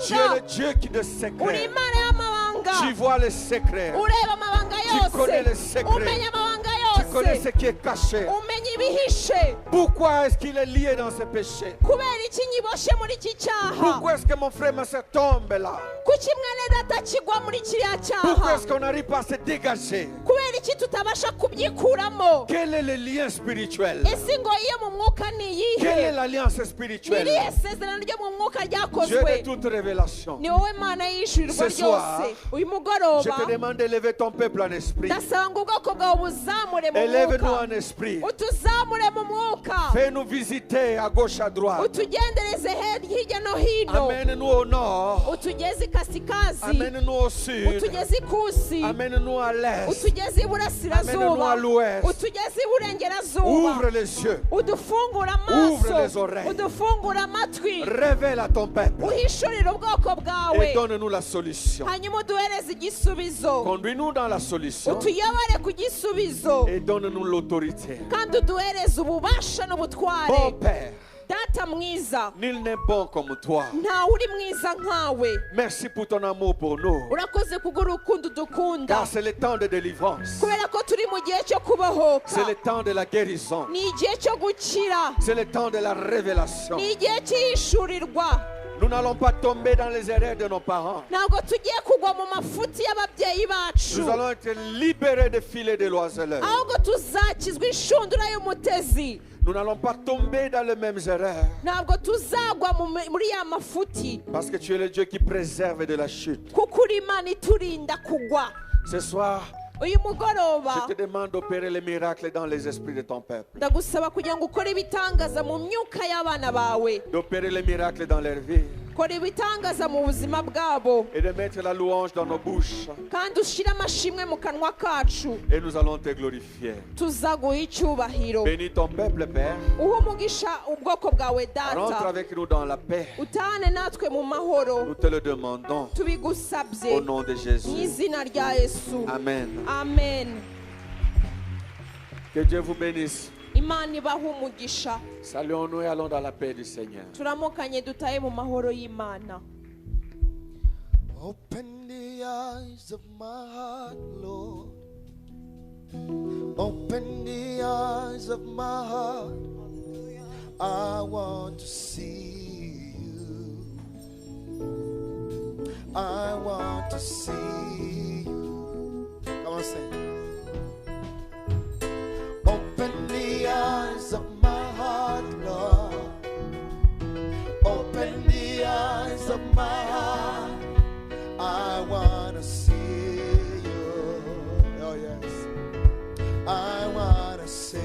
Tu es y'amabanga, le Dieu qui de uri secrets. Imana y'amabanga, Tu vois les secrets. ureba amabanga connais les yose, secrets. umenya amabanga Tu connais yose, ce qui est caché. umenya ibihishe. Pourquoi est-ce qu'il est lié dans ce péché? Kubera iki nyiboshe muri iki cyaha? Pourquoi est-ce que mon frère ma soeur tombe là? Kuki mwene data kigwa muri kiriya Pourquoi cyaha? est-ce qu'on n'arrive pas à se dégager? Kubera iki tutabasha kubyikuramo? Quel est le lien spirituel? Ese ngo iyo mu mwuka ni Quelle est iyihe? l'alliance Ni spirituelle? irihe sezerano ryo mu mwuka Dieu ryakozwe? de toute révélation. Ni wowe Mana y'ishurirwa Ce soir, ryose. Uyu Je mugoroba te demande d'élever ton peuple en esprit. ndasaba ngo ubwoko bwawe buzamure mu Élève-nous mwuka, en esprit. utuzamure utuzamure mu mwuka, Fais-nous visiter à gauche, à droite. utugendereze hirya no hino, Amène-nous au nord. utugeze ikasikazi, Amène-nous au sud. utugeze ikusi, Amène-nous à l'est. utugeze Amène-nous iburasirazuba, à l'ouest. utugeze iburengerazuba, Ouvre les yeux. udufungura Ouvre les amaso, oreilles. udufungura amatwi, Révèle à ton peuple. uhishurire ubwoko bwawe, Et donne-nous la solution. hanyuma uduhereze igisubizo, Conduis-nous dans la solution. utuyobore ku gisubizo, Et donne-nous l'autorité. kandi uduhereze ububasha Bon n'ubutware. Père, Data mwiza, nul n'est bon comme toi. ntawe uri mwiza nkawe. Merci pour ton amour pour nous. Urakoze kubw'urukundo dukunda, Car c'est le temps de délivrance. kubera ko turi mu gihe cyo kubohoka, C'est le temps de la guérison. ni igihe cyo gukira, C'est le temps de la révélation. ni igihe cy'ihishurirwa. Nous n'allons pas tomber dans les erreurs de nos parents. Ntabwo tugiye kugwa mu mafuti y'ababyeyi bacu, Nous allons être libérés des filets de l'oiseleur. ahubwo tuzakizwa inshundura y'umutezi. Nous n'allons pas tomber dans les mêmes erreurs. Ntabwo tuzagwa muri ya mafuti, Parce que tu es le Dieu qui préserve de la chute. kuko uri Imana iturinda kugwa. Ce soir, Uyu mugoroba je te demande d'opérer les miracles dans les esprits de ton peuple. ndagusaba kugira ngo ukore ibitangaza mu myuka y'abana bawe, D'opérer les miracles dans leur vie. kora ibitangaza mu buzima bwabo, Et de mettre la louange dans nos bouches. kandi ushyire amashimwe mu kanwa kacu. Et nous allons te glorifier. Tuzaguha icyubahiro. Bénis ton peuple, Père. Uha umugisha ubwoko bwawe Rentre data, avec nous dans la paix. utahane natwe mu mahoro, Nous te le demandons. tubigusabye Au nom de mu Jésus. izina rya Yesu, Amen. amen. Que Dieu vous bénisse. Imana ibaha umugisha. Saluons-nous et allons dans la paix du Seigneur. Turamukanye dutahe mu mahoro y'Imana. Open the eyes of my heart, Lord. Open the eyes of my heart. I want to see you. I want to see you. Come on, sing. Open the eyes of my heart, Lord. Open the eyes of my heart. I want to see you. Oh, yes. I want to see